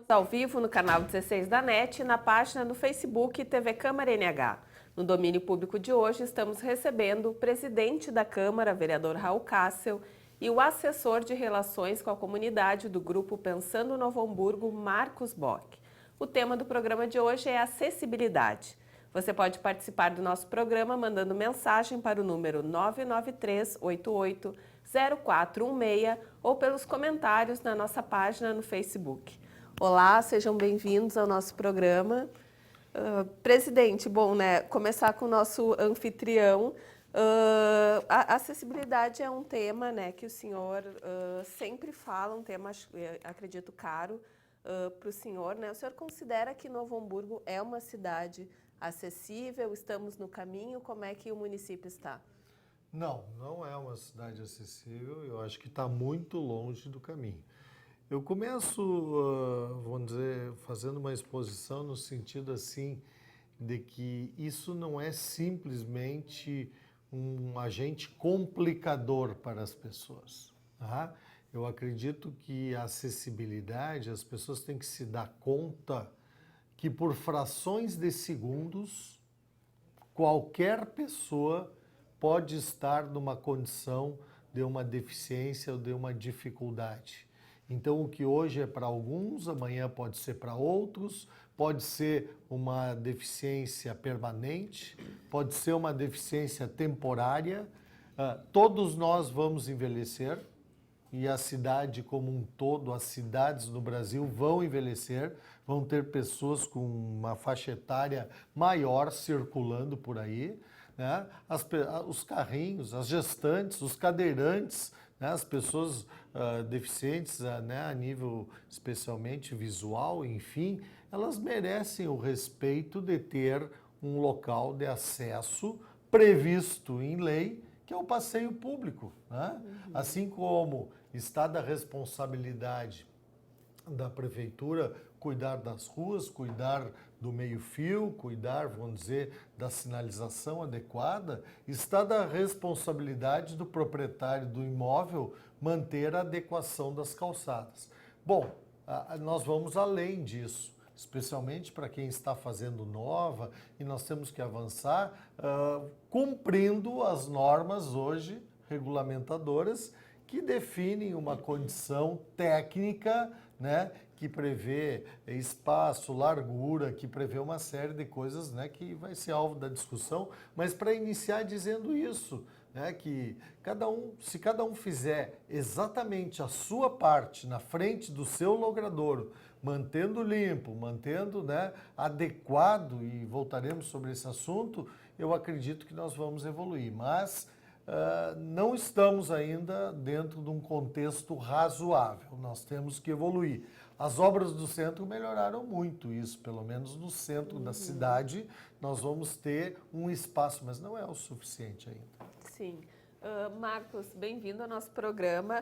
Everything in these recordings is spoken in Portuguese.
Ao vivo no canal 16 da NET e na página do Facebook TV Câmara NH. No domínio público de hoje, estamos recebendo o presidente da Câmara, vereador Raul Kassel, e o assessor de relações com a comunidade do grupo Pensando Novo Hamburgo, Marcos Bock. O tema do programa de hoje é acessibilidade. Você pode participar do nosso programa mandando mensagem para o número 993880416 ou pelos comentários na nossa página no Facebook. Olá, sejam bem-vindos ao nosso programa. Presidente, bom, né, começar com o nosso anfitrião. A acessibilidade é um tema, né, que o senhor sempre fala, um tema, acredito, caro para o senhor, né? O senhor considera que Novo Hamburgo é uma cidade acessível? Estamos no caminho? Como é que o município está? Não, não é uma cidade acessível. Eu acho que está muito longe do caminho. Eu começo, vamos dizer, fazendo uma exposição no sentido assim de que isso não é simplesmente um agente complicador para as pessoas. Tá? Eu acredito que a acessibilidade, as pessoas têm que se dar conta que por frações de segundos, qualquer pessoa pode estar numa condição de uma deficiência ou de uma dificuldade. Então, o que hoje é para alguns, amanhã pode ser para outros, pode ser uma deficiência permanente, pode ser uma deficiência temporária. Todos nós vamos envelhecer e a cidade como um todo, as cidades no Brasil vão envelhecer, vão ter pessoas com uma faixa etária maior circulando por aí, né? Os carrinhos, as gestantes, os cadeirantes, né? As pessoas deficientes, né? A nível especialmente visual, enfim, elas merecem o respeito de ter um local de acesso previsto em lei, que é o passeio público, né? Assim como está da responsabilidade da prefeitura cuidar das ruas, cuidar do meio-fio, cuidar, vamos dizer, da sinalização adequada, está da responsabilidade do proprietário do imóvel manter a adequação das calçadas. Bom, nós vamos além disso, especialmente para quem está fazendo nova, e nós temos que avançar cumprindo as normas hoje regulamentadoras que definem uma condição técnica, né, que prevê espaço, largura, que prevê uma série de coisas, né, que vai ser alvo da discussão, mas para iniciar dizendo isso, né, que se cada um fizer exatamente a sua parte na frente do seu logradouro, mantendo limpo, mantendo, né, adequado, e voltaremos sobre esse assunto, eu acredito que nós vamos evoluir, mas não estamos ainda dentro de um contexto razoável, nós temos que evoluir. As obras do centro melhoraram muito isso, pelo menos no centro da cidade nós vamos ter um espaço, mas não é o suficiente ainda. Sim. Marcos, bem-vindo ao nosso programa.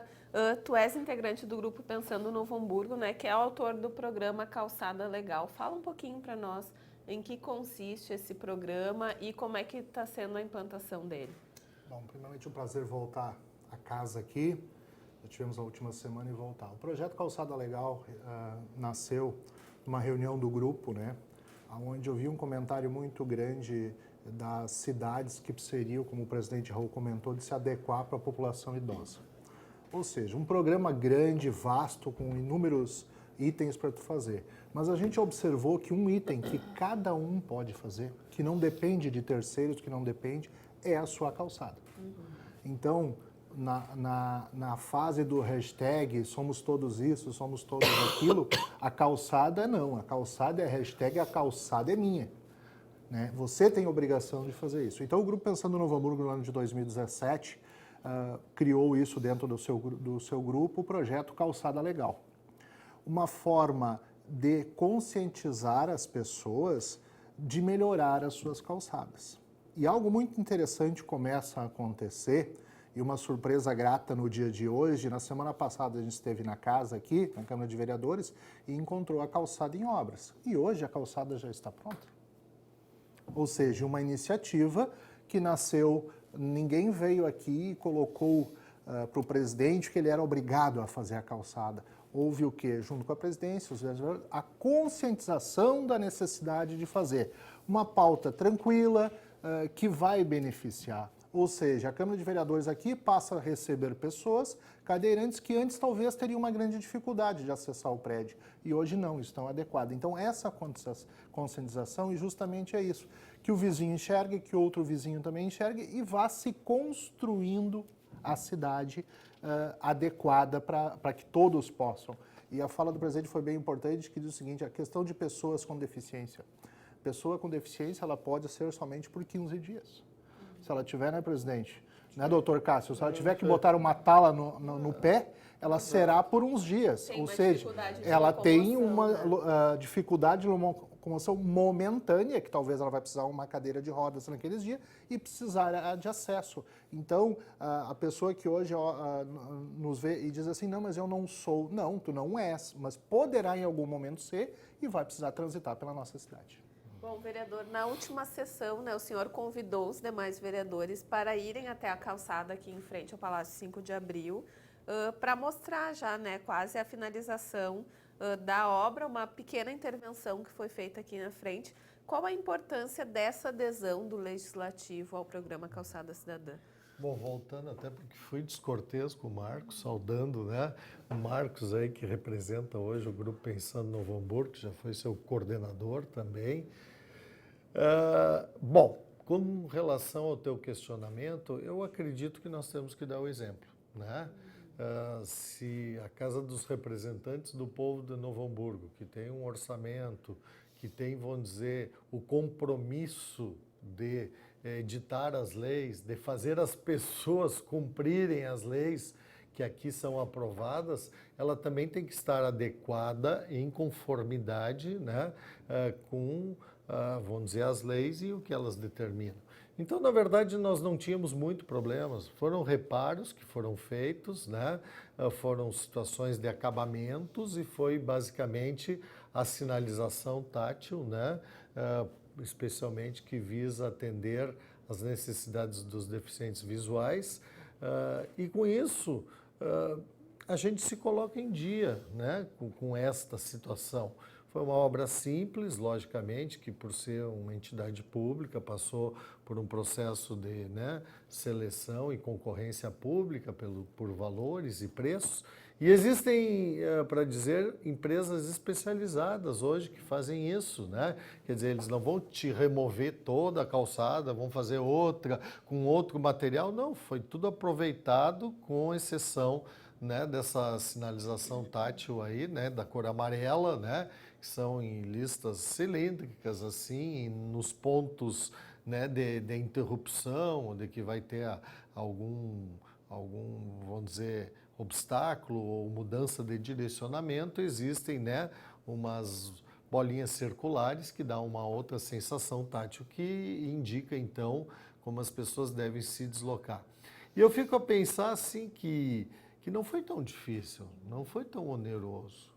Tu és integrante do grupo Pensando Novo Hamburgo, né, que é autor do programa Calçada Legal. Fala um pouquinho para nós em que consiste esse programa e como é que está sendo a implantação dele. Bom, primeiramente um prazer voltar a casa aqui. Já tivemos a última semana e voltar. O projeto Calçada Legal nasceu numa reunião do grupo, né, onde eu vi um comentário muito grande das cidades que precisariam, como o presidente Raul comentou, de se adequar para a população idosa. Ou seja, um programa grande, vasto, com inúmeros itens para tu fazer. Mas a gente observou que um item que cada um pode fazer, que não depende de terceiros, que não depende, é a sua calçada. Então, na fase do hashtag somos todos isso, somos todos aquilo, a calçada não, a calçada é a hashtag, a calçada é minha. Né? Você tem a obrigação de fazer isso. Então o Grupo Pensando Novo Hamburgo no ano de 2017 criou isso dentro do seu grupo, o projeto Calçada Legal. Uma forma de conscientizar as pessoas de melhorar as suas calçadas. E algo muito interessante começa a acontecer, e uma surpresa grata no dia de hoje. Na semana passada a gente esteve na casa aqui, na Câmara de Vereadores, e encontrou a calçada em obras. E hoje a calçada já está pronta. Ou seja, uma iniciativa que nasceu, ninguém veio aqui e colocou para o presidente que ele era obrigado a fazer a calçada. houve o quê? Junto com a presidência, os vereadores, a conscientização da necessidade de fazer uma pauta tranquila, que vai beneficiar. Ou seja, a Câmara de Vereadores aqui passa a receber pessoas cadeirantes que antes talvez teriam uma grande dificuldade de acessar o prédio e hoje não, estão adequadas. Então essa conscientização e justamente é isso, que o vizinho enxergue, que outro vizinho também enxergue e vá se construindo a cidade adequada para que todos possam. E a fala do presidente foi bem importante, que diz o seguinte, a questão de pessoas com deficiência. Pessoa com deficiência, ela pode ser somente por 15 dias. Se ela tiver, né, presidente? Né, doutor Cássio? Se ela tiver que botar uma tala no pé, ela será por uns dias. Ou seja, ela tem uma dificuldade de locomoção momentânea, que talvez ela vai precisar de uma cadeira de rodas naqueles dias, e precisar de acesso. Então, a pessoa que hoje nos vê e diz assim, não, mas eu não sou. Não, tu não és, mas poderá em algum momento ser e vai precisar transitar pela nossa cidade. Bom, vereador, na última sessão, né, o senhor convidou os demais vereadores para irem até a calçada aqui em frente ao Palácio 5 de Abril, para mostrar já, né, quase a finalização da obra, uma pequena intervenção que foi feita aqui na frente. Qual a importância dessa adesão do Legislativo ao programa Calçada Cidadã? Bom, voltando até porque fui descortês com o Marcos, saudando, né, o Marcos aí que representa hoje o Grupo Pensando Novo Hamburgo, que já foi seu coordenador também. Bom, com relação ao teu questionamento, eu acredito que nós temos que dar o exemplo, né? Se a Casa dos Representantes do Povo de Novo Hamburgo, que tem um orçamento, que tem, vamos dizer, o compromisso de editar as leis, de fazer as pessoas cumprirem as leis que aqui são aprovadas, ela também tem que estar adequada em conformidade, né, com, vamos dizer, as leis e o que elas determinam. Então, na verdade, nós não tínhamos muito problemas. Foram reparos que foram feitos, né, foram situações de acabamentos e foi basicamente a sinalização tátil, né, especialmente que visa atender às necessidades dos deficientes visuais. E com isso, a gente se coloca em dia, né, com esta situação. Foi uma obra simples, logicamente, que por ser uma entidade pública passou por um processo de, né, seleção e concorrência pública por valores e preços. E existem, para dizer, empresas especializadas hoje que fazem isso, né? Quer dizer, eles não vão te remover toda a calçada, vão fazer outra com outro material. Não, foi tudo aproveitado com exceção, né, dessa sinalização tátil aí, né, da cor amarela, né, que são em listas cilíndricas, assim, nos pontos, né, de interrupção, de que vai ter algum, vamos dizer, obstáculo ou mudança de direcionamento, existem, né, umas bolinhas circulares que dão uma outra sensação tátil que indica, então, como as pessoas devem se deslocar. E eu fico a pensar, assim, que não foi tão difícil, não foi tão oneroso,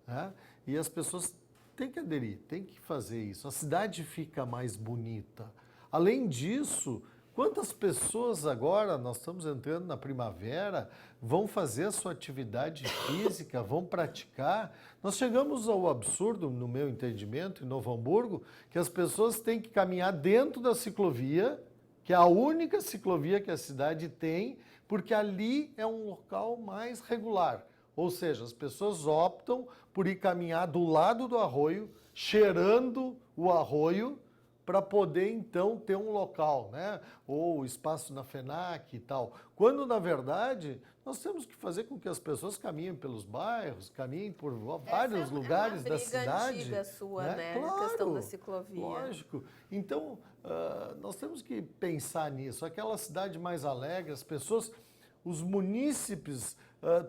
né? E as pessoas têm que aderir, têm que fazer isso. A cidade fica mais bonita. Além disso, quantas pessoas agora, nós estamos entrando na primavera, vão fazer a sua atividade física, vão praticar? Nós chegamos ao absurdo, no meu entendimento, em Novo Hamburgo, que as pessoas têm que caminhar dentro da ciclovia, que é a única ciclovia que a cidade tem, porque ali é um local mais regular. Ou seja, as pessoas optam por ir caminhar do lado do arroio, cheirando o arroio, para poder, então, ter um local, né? Ou espaço na FENAC e tal. Quando, na verdade, nós temos que fazer com que as pessoas caminhem pelos bairros, caminhem por vários lugares da cidade. É uma briga antiga sua, né? Claro, a questão da ciclovia. Lógico. Então, nós temos que pensar nisso. Aquela cidade mais alegre, as pessoas, os munícipes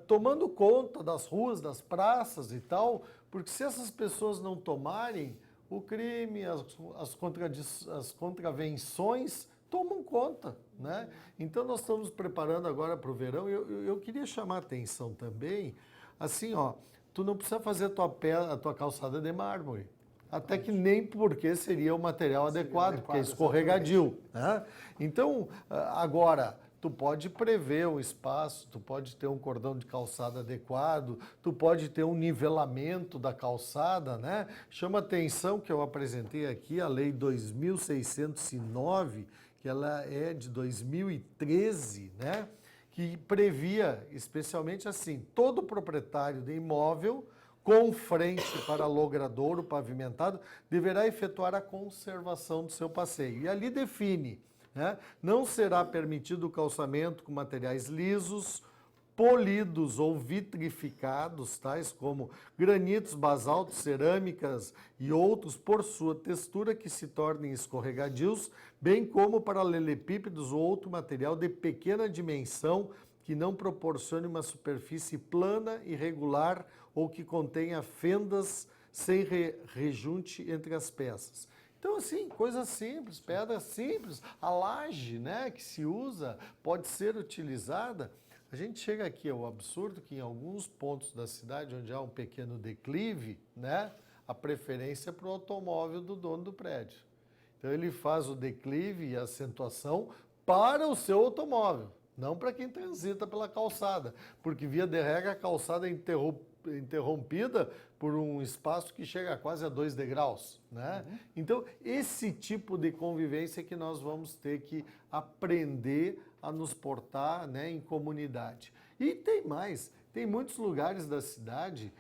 tomando conta das ruas, das praças e tal, porque se essas pessoas não tomarem, o crime, as contravenções tomam conta, né? Então nós estamos preparando agora para o verão. Eu queria chamar a atenção também, assim, ó, tu não precisa fazer a tua calçada de mármore, até que nem porque seria o material adequado, porque é escorregadio, né? Então agora tu pode prever um espaço, tu pode ter um cordão de calçada adequado, tu pode ter um nivelamento da calçada, né? Chama atenção que eu apresentei aqui a Lei 2609, que ela é de 2013, né? Que previa especialmente assim, todo proprietário de imóvel com frente para logradouro pavimentado deverá efetuar a conservação do seu passeio. E ali define, né? Não será permitido o calçamento com materiais lisos, polidos ou vitrificados, tais como granitos, basaltos, cerâmicas e outros, por sua textura que se tornem escorregadios, bem como paralelepípedos ou outro material de pequena dimensão que não proporcione uma superfície plana e regular ou que contenha fendas sem rejunte entre as peças. Então, assim, coisas simples, pedras simples, a laje, né, que se usa, pode ser utilizada. A gente chega aqui ao absurdo que em alguns pontos da cidade, onde há um pequeno declive, né, a preferência é para o automóvel do dono do prédio. Então ele faz o declive e a acentuação para o seu automóvel, não para quem transita pela calçada, porque via de regra a calçada é interrompida por um espaço que chega a quase a 2 degraus, né? Então esse tipo de convivência que nós vamos ter que aprender a nos portar, né, em comunidade. E tem mais, tem muitos lugares da cidade,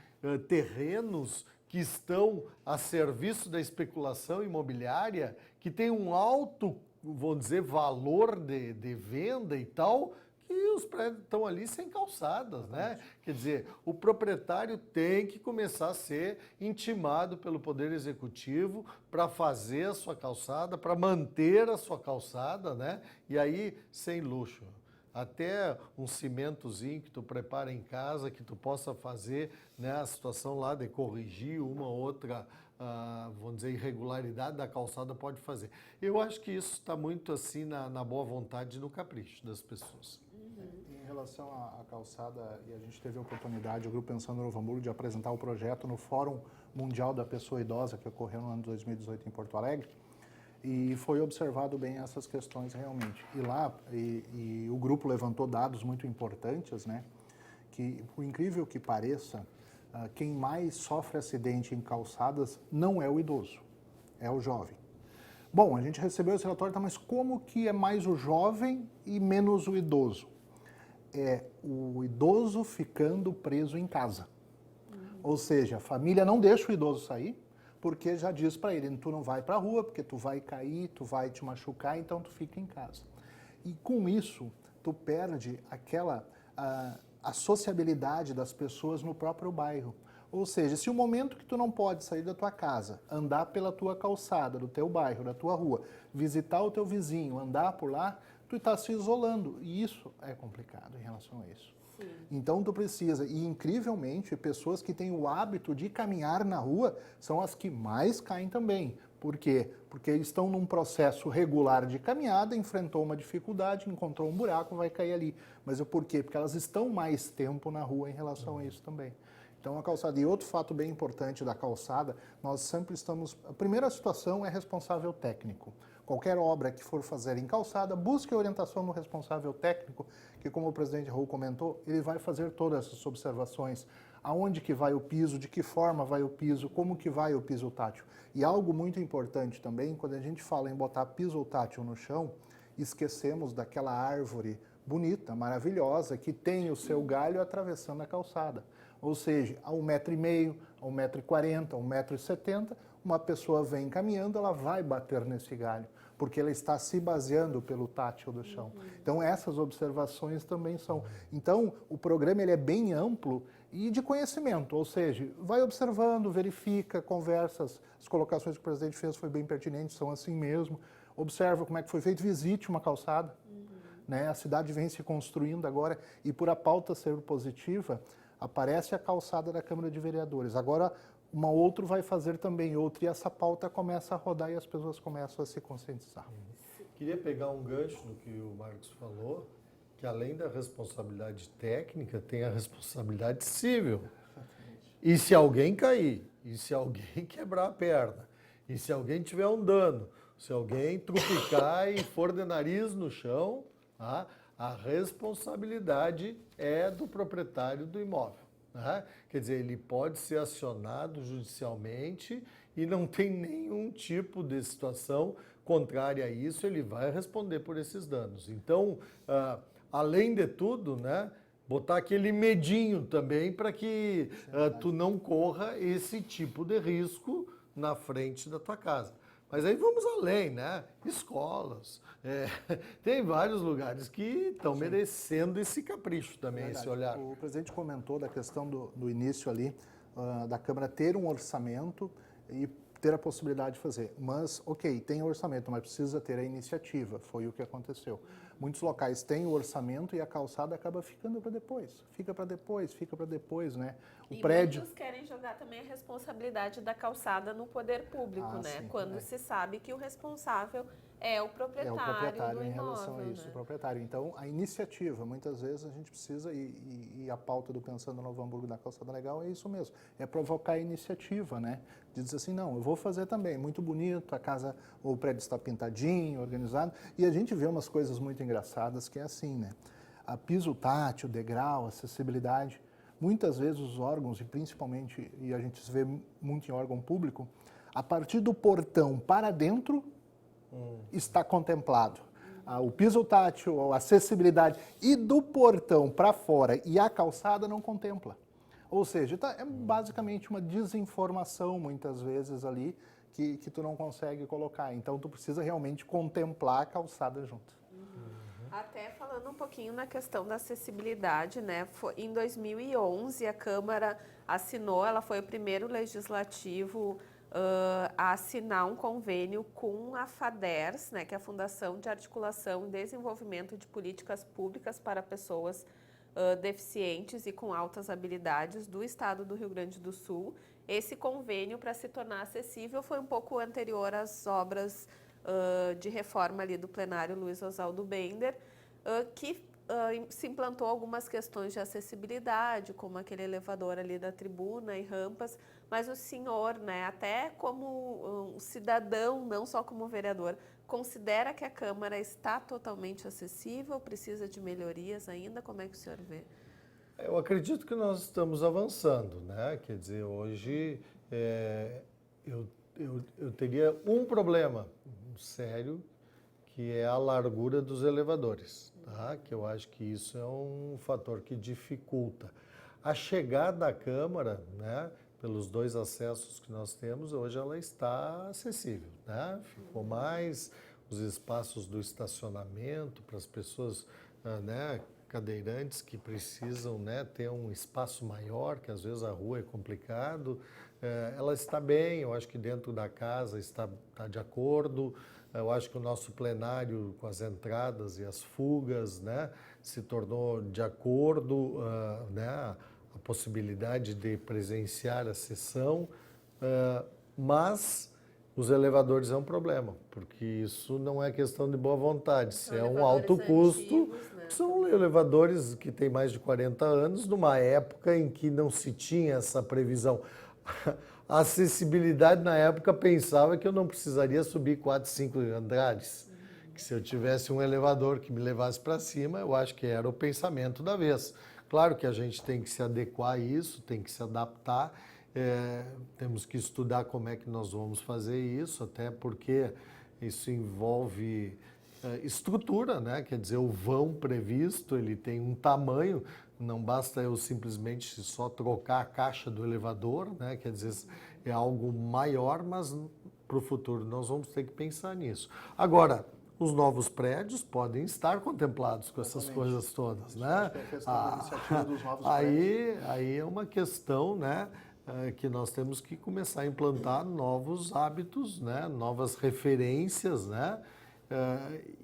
terrenos que estão a serviço da especulação imobiliária, que tem um alto, vamos dizer, valor de venda e tal, que os prédios estão ali sem calçadas, né? Quer dizer, o proprietário tem que começar a ser intimado pelo Poder Executivo para fazer a sua calçada, para manter a sua calçada, né? E aí, sem luxo. Até um cimentozinho que tu prepara em casa, que tu possa fazer, né, a situação lá de corrigir uma ou outra, vamos dizer, irregularidade da calçada, pode fazer. Eu acho que isso está muito assim na boa vontade e no capricho das pessoas. Em relação à calçada, e a gente teve a oportunidade, o Grupo Pensando Novo Hamburgo, de apresentar o projeto no Fórum Mundial da Pessoa Idosa, que ocorreu no ano de 2018 em Porto Alegre, e foi observado bem essas questões realmente. E lá, o grupo levantou dados muito importantes, né? Que, por incrível que pareça, quem mais sofre acidente em calçadas não é o idoso, é o jovem. Bom, a gente recebeu esse relatório, tá, mas como que é mais o jovem e menos o idoso? É o idoso ficando preso em casa. Ou seja, a família não deixa o idoso sair, porque já diz para ele, tu não vai para a rua, porque tu vai cair, tu vai te machucar, então tu fica em casa. E com isso, tu perde aquela a sociabilidade das pessoas no próprio bairro. Ou seja, se o momento que tu não pode sair da tua casa, andar pela tua calçada, do teu bairro, da tua rua, visitar o teu vizinho, andar por lá, tu está se isolando. E isso é complicado em relação a isso. Sim. Então tu precisa, e incrivelmente, pessoas que têm o hábito de caminhar na rua são as que mais caem também. Por quê? Porque eles estão num processo regular de caminhada, enfrentou uma dificuldade, encontrou um buraco, vai cair ali. Mas o porquê? Porque elas estão mais tempo na rua em relação a isso também. Então a calçada, e outro fato bem importante da calçada, nós sempre estamos, a primeira situação é responsável técnico. Qualquer obra que for fazer em calçada, busque a orientação no responsável técnico, que como o presidente Raul comentou, ele vai fazer todas essas observações. Aonde que vai o piso, de que forma vai o piso, como que vai o piso tátil. E algo muito importante também, quando a gente fala em botar piso tátil no chão, esquecemos daquela árvore bonita, maravilhosa, que tem o seu galho atravessando a calçada. Ou seja, a 1,5 m, a 1,40 m, a 1,70 m, uma pessoa vem caminhando, ela vai bater nesse galho, porque ela está se baseando pelo tátil do chão. Então essas observações também são. Então o programa ele é bem amplo e de conhecimento, ou seja, vai observando, verifica, conversa, as colocações que o presidente fez foi bem pertinentes, são assim mesmo, observa como é que foi feito, visite uma calçada. Né? A cidade vem se construindo agora e por a pauta ser positiva, aparece a calçada da Câmara de Vereadores. Agora, uma outra vai fazer também outra e essa pauta começa a rodar e as pessoas começam a se conscientizar. Queria pegar um gancho no que o Marcos falou, que além da responsabilidade técnica, tem a responsabilidade civil. E se alguém cair, e se alguém quebrar a perna, e se alguém tiver um dano, se alguém trupicar e for de nariz no chão, tá? a responsabilidade é do proprietário do imóvel. Né? Quer dizer, ele pode ser acionado judicialmente e não tem nenhum tipo de situação contrária a isso, ele vai responder por esses danos. Então, além de tudo, né, botar aquele medinho também para que tu não corra esse tipo de risco na frente da tua casa. Mas aí vamos além, né? Escolas. Tem vários lugares que estão merecendo esse capricho também, esse olhar. O presidente comentou da questão do início ali, da Câmara ter um orçamento e ter a possibilidade de fazer. Mas, ok, tem orçamento, mas precisa ter a iniciativa. Foi o que aconteceu. Muitos locais têm o orçamento e a calçada acaba ficando para depois. Fica para depois, né? E muitos querem jogar também a responsabilidade da calçada no poder público, né? Sim, quando se sabe que o responsável é o proprietário, do em imóvel, relação a isso, né? o proprietário. Então, a iniciativa, muitas vezes a gente precisa, e a pauta do Pensando Novo Hamburgo da Calçada Legal é isso mesmo, é provocar a iniciativa, né? De dizer assim, não, eu vou fazer também, muito bonito, a casa, ou o prédio está pintadinho, organizado, e a gente vê umas coisas muito engraçadas que é assim, né? A piso tátil, degrau, acessibilidade, muitas vezes os órgãos, e principalmente, e a gente se vê muito em órgão público, a partir do portão para dentro, está contemplado. O piso tátil, a acessibilidade, e do portão para fora e a calçada não contempla. Ou seja, é basicamente uma desinformação, muitas vezes, ali, que tu não consegue colocar. Então, tu precisa realmente contemplar a calçada junto. Até falando um pouquinho na questão da acessibilidade, né? Em 2011, a Câmara assinou, ela foi o primeiro legislativo a assinar um convênio com a FADERS, né, que é a Fundação de Articulação e Desenvolvimento de Políticas Públicas para Pessoas deficientes e com altas habilidades do estado do Rio Grande do Sul. Esse convênio, para se tornar acessível, foi um pouco anterior às obras de reforma ali do plenário Luiz Oswaldo Bender, que se implantou algumas questões de acessibilidade, como aquele elevador ali da tribuna e rampas, mas o senhor, né, até como um cidadão, não só como vereador, considera que a Câmara está totalmente acessível, precisa de melhorias ainda? Como é que o senhor vê? Eu acredito que nós estamos avançando, né? Quer dizer, hoje eu teria um problema sério, que é a largura dos elevadores, tá? Que eu acho que isso é um fator que dificulta. A chegada à Câmara, né, pelos 2 acessos que nós temos, hoje ela está acessível, né? Ficou mais os espaços do estacionamento para as pessoas, né, cadeirantes que precisam, né, ter um espaço maior, que às vezes a rua é complicado. Ela está bem, eu acho que dentro da casa está de acordo. Eu acho que o nosso plenário, com as entradas e as fugas, né, se tornou de acordo, né, a possibilidade de presenciar a sessão, mas os elevadores é um problema, porque isso não é questão de boa vontade, isso é um alto custo. Antigos, né? São elevadores que têm mais de 40 anos, numa época em que não se tinha essa previsão. A acessibilidade na época pensava que eu não precisaria subir 4, 5 andares. Que se eu tivesse um elevador que me levasse para cima, eu acho que era o pensamento da vez. Claro que a gente tem que se adequar a isso, tem que se adaptar, temos que estudar como é que nós vamos fazer isso, até porque isso envolve estrutura, né? Quer dizer, o vão previsto, ele tem um tamanho, não basta eu simplesmente só trocar a caixa do elevador, né? Quer dizer, é algo maior, mas para o futuro nós vamos ter que pensar nisso. Agora, os novos prédios podem estar contemplados com essas coisas todas, né? Aí é uma questão, né, que nós temos que começar a implantar novos hábitos, né, novas referências, né?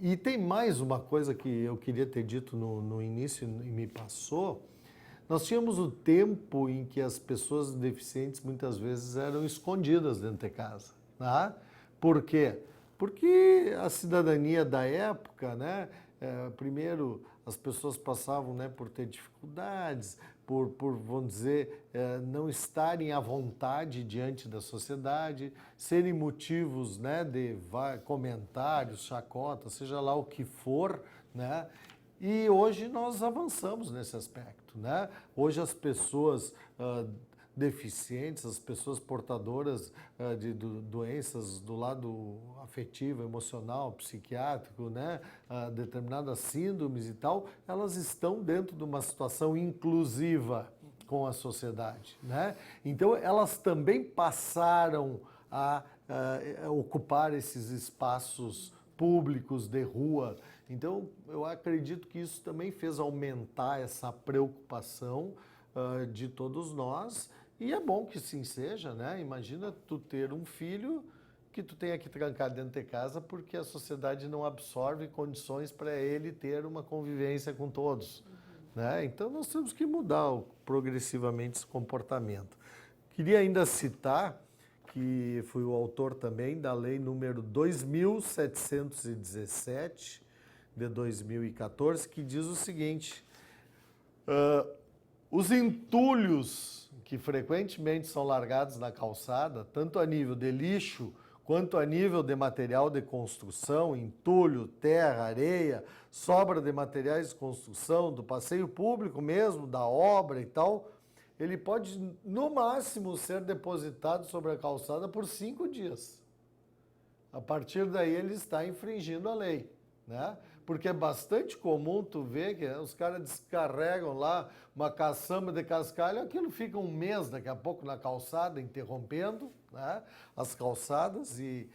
E tem mais uma coisa que eu queria ter dito no início e me passou. Nós tínhamos o tempo em que as pessoas deficientes muitas vezes eram escondidas dentro de casa. Tá? Por quê? Porque a cidadania da época, né, primeiro as pessoas passavam, né, por ter dificuldades, por vamos dizer, não estarem à vontade diante da sociedade, serem motivos, né, de comentários, chacotas, seja lá o que for, né? E hoje nós avançamos nesse aspecto, né? Hoje as pessoas deficientes, as pessoas portadoras de doenças do lado afetivo, emocional, psiquiátrico, né? Determinadas síndromes e tal, elas estão dentro de uma situação inclusiva com a sociedade, né? Então elas também passaram a ocupar esses espaços públicos de rua. Então eu acredito que isso também fez aumentar essa preocupação de todos nós, e é bom que sim seja, né? Imagina tu ter um filho que tu tenha que trancar dentro de casa porque a sociedade não absorve condições para ele ter uma convivência com todos, né? Então nós temos que mudar progressivamente esse comportamento. Queria ainda citar que fui o autor também da lei número 2.717 de 2014, que diz o seguinte: os entulhos que frequentemente são largados na calçada, tanto a nível de lixo quanto a nível de material de construção, entulho, terra, areia, sobra de materiais de construção, do passeio público mesmo, da obra e tal, ele pode, no máximo, ser depositado sobre a calçada por 5 dias. A partir daí, ele está infringindo a lei, né? Porque é bastante comum tu ver que os caras descarregam lá uma caçamba de cascalho, aquilo fica um mês daqui a pouco na calçada, interrompendo, né, as calçadas e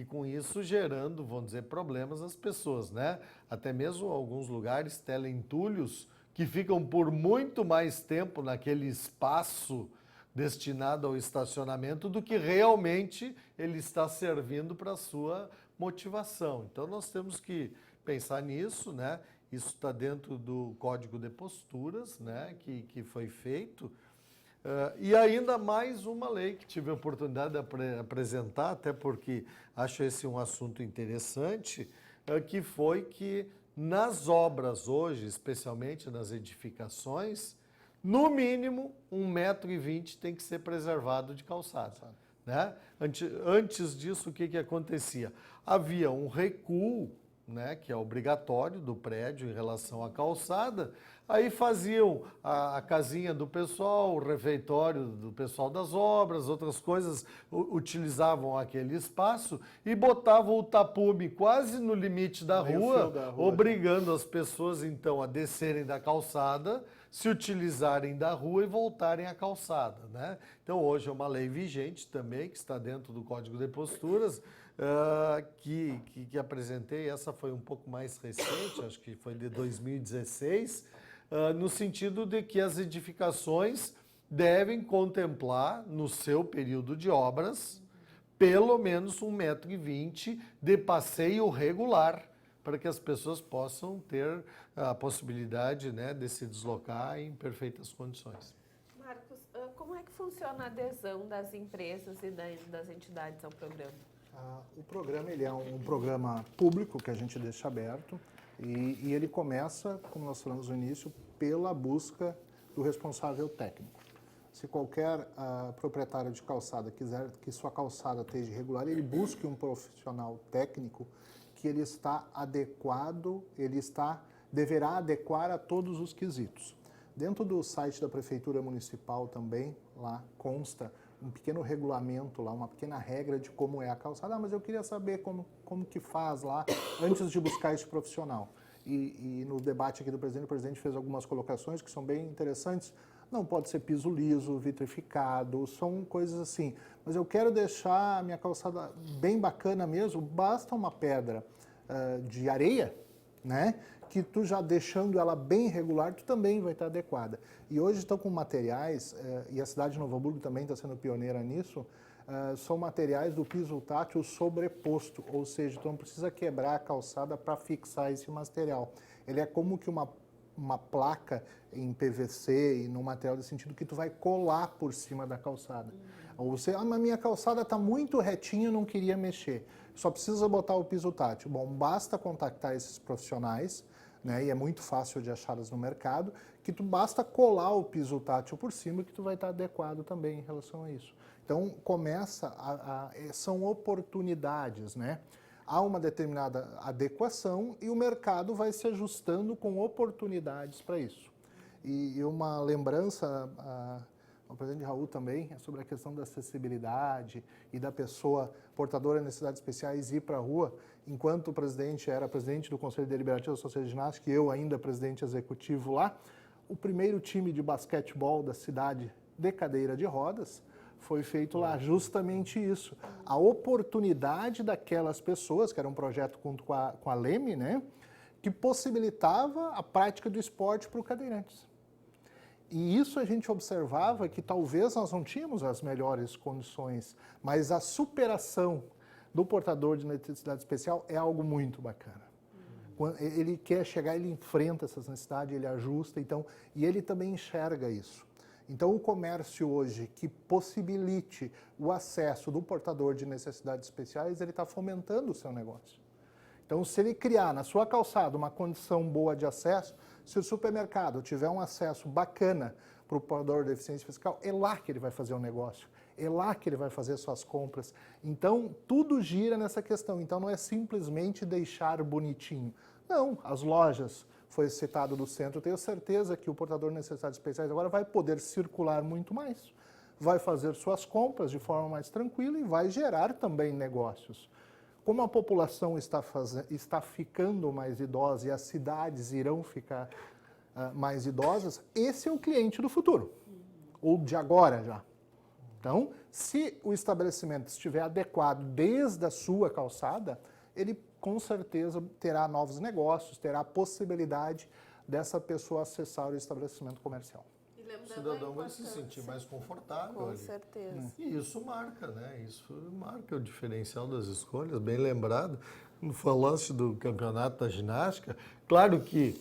com isso gerando, vamos dizer, problemas às pessoas, né? Até mesmo alguns lugares teleentulhos que ficam por muito mais tempo naquele espaço destinado ao estacionamento do que realmente ele está servindo para a sua motivação. Então nós temos que pensar nisso, né? Isso está dentro do Código de Posturas, né? Que foi feito. E ainda mais uma lei que tive a oportunidade de apresentar, até porque acho esse um assunto interessante, que foi que nas obras hoje, especialmente nas edificações, no mínimo 1,20 m tem que ser preservado de calçada, né? Antes disso, o que acontecia? Havia um recuo, né, que é obrigatório do prédio em relação à calçada, aí faziam a casinha do pessoal, o refeitório do pessoal das obras, outras coisas, utilizavam aquele espaço e botavam o tapume quase no limite da rua, obrigando as pessoas então a descerem da calçada, se utilizarem da rua e voltarem à calçada, né? Então hoje é uma lei vigente também, que está dentro do Código de Posturas, que apresentei. Essa foi um pouco mais recente, acho que foi de 2016, no sentido de que as edificações devem contemplar, no seu período de obras, pelo menos 1,20 m de passeio regular, para que as pessoas possam ter a possibilidade, né, de se deslocar em perfeitas condições. Marcos, como é que funciona a adesão das empresas e das entidades ao programa? O programa ele é um programa público que a gente deixa aberto e ele começa, como nós falamos no início, pela busca do responsável técnico. Se qualquer proprietário de calçada quiser que sua calçada esteja irregular, ele busque um profissional técnico que ele está adequado, deverá adequar a todos os quesitos. Dentro do site da Prefeitura Municipal também, lá consta um pequeno regulamento, lá, uma pequena regra de como é a calçada. Mas eu queria saber como que faz lá antes de buscar esse profissional. E no debate aqui do presidente, o presidente fez algumas colocações que são bem interessantes. Não pode ser piso liso, vitrificado, são coisas assim. Mas eu quero deixar a minha calçada bem bacana mesmo, basta uma pedra de areia, né? Que tu já deixando ela bem regular, tu também vai estar adequada. E hoje estão com materiais, e a cidade de Novo Hamburgo também está sendo pioneira nisso, são materiais do piso tátil sobreposto, ou seja, tu não precisa quebrar a calçada para fixar esse material. Ele é como que uma placa em PVC e no material desse sentido que tu vai colar por cima da calçada. Ou você, mas minha calçada está muito retinha, eu não queria mexer. Só precisa botar o piso tátil. Bom, basta contactar esses profissionais, né, e é muito fácil de achá-los no mercado, que tu basta colar o piso tátil por cima que tu vai estar adequado também em relação a isso. Então, são oportunidades, né? há uma determinada adequação e o mercado vai se ajustando com oportunidades para isso. E uma lembrança ao presidente Raul também é sobre a questão da acessibilidade e da pessoa portadora de necessidades especiais ir para a rua. Enquanto o presidente era presidente do Conselho Deliberativo da Sociedade de Ginástica e eu ainda presidente executivo lá, o primeiro time de basquetebol da cidade de cadeira de rodas foi feito lá justamente isso. A oportunidade daquelas pessoas, que era um projeto junto com a Leme, né, que possibilitava a prática do esporte para os cadeirantes. E isso a gente observava que talvez nós não tínhamos as melhores condições, mas a superação do portador de necessidade especial é algo muito bacana. Quando ele quer chegar, ele enfrenta essas necessidades, ele ajusta, então, e ele também enxerga isso. Então, o comércio hoje que possibilite o acesso do portador de necessidades especiais, ele está fomentando o seu negócio. Então, se ele criar na sua calçada uma condição boa de acesso, se o supermercado tiver um acesso bacana para o portador de deficiência fiscal, é lá que ele vai fazer o negócio, é lá que ele vai fazer suas compras. Então, tudo gira nessa questão. Então, não é simplesmente deixar bonitinho. Não, as lojas, foi citado do centro, eu tenho certeza que o portador de necessidades especiais agora vai poder circular muito mais, vai fazer suas compras de forma mais tranquila e vai gerar também negócios. Como a população está ficando mais idosa e as cidades irão ficar mais idosas, esse é o cliente do futuro, ou de agora já. Então, se o estabelecimento estiver adequado desde a sua calçada, ele com certeza terá novos negócios, terá a possibilidade dessa pessoa acessar o estabelecimento comercial. O cidadão vai se sentir mais confortável. Com ali. certeza. E isso marca, né? Isso marca o diferencial das escolhas, bem lembrado. Quando falaste do campeonato da ginástica, claro que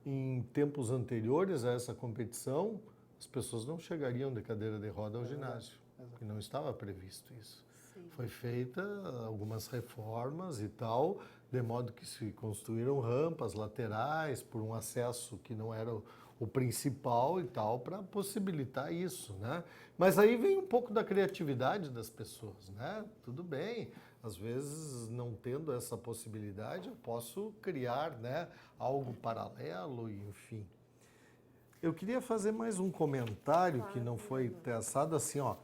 em tempos anteriores a essa competição, as pessoas não chegariam de cadeira de roda ao ginásio, que não estava previsto isso. Sim. Foi feita algumas reformas e tal, de modo que se construíram rampas laterais por um acesso que não era o principal e tal, para possibilitar isso, né? Mas aí vem um pouco da criatividade das pessoas, né? Tudo bem, às vezes não tendo essa possibilidade, eu posso criar, né, algo paralelo, enfim. Eu queria fazer mais um comentário que não foi traçado assim, ó.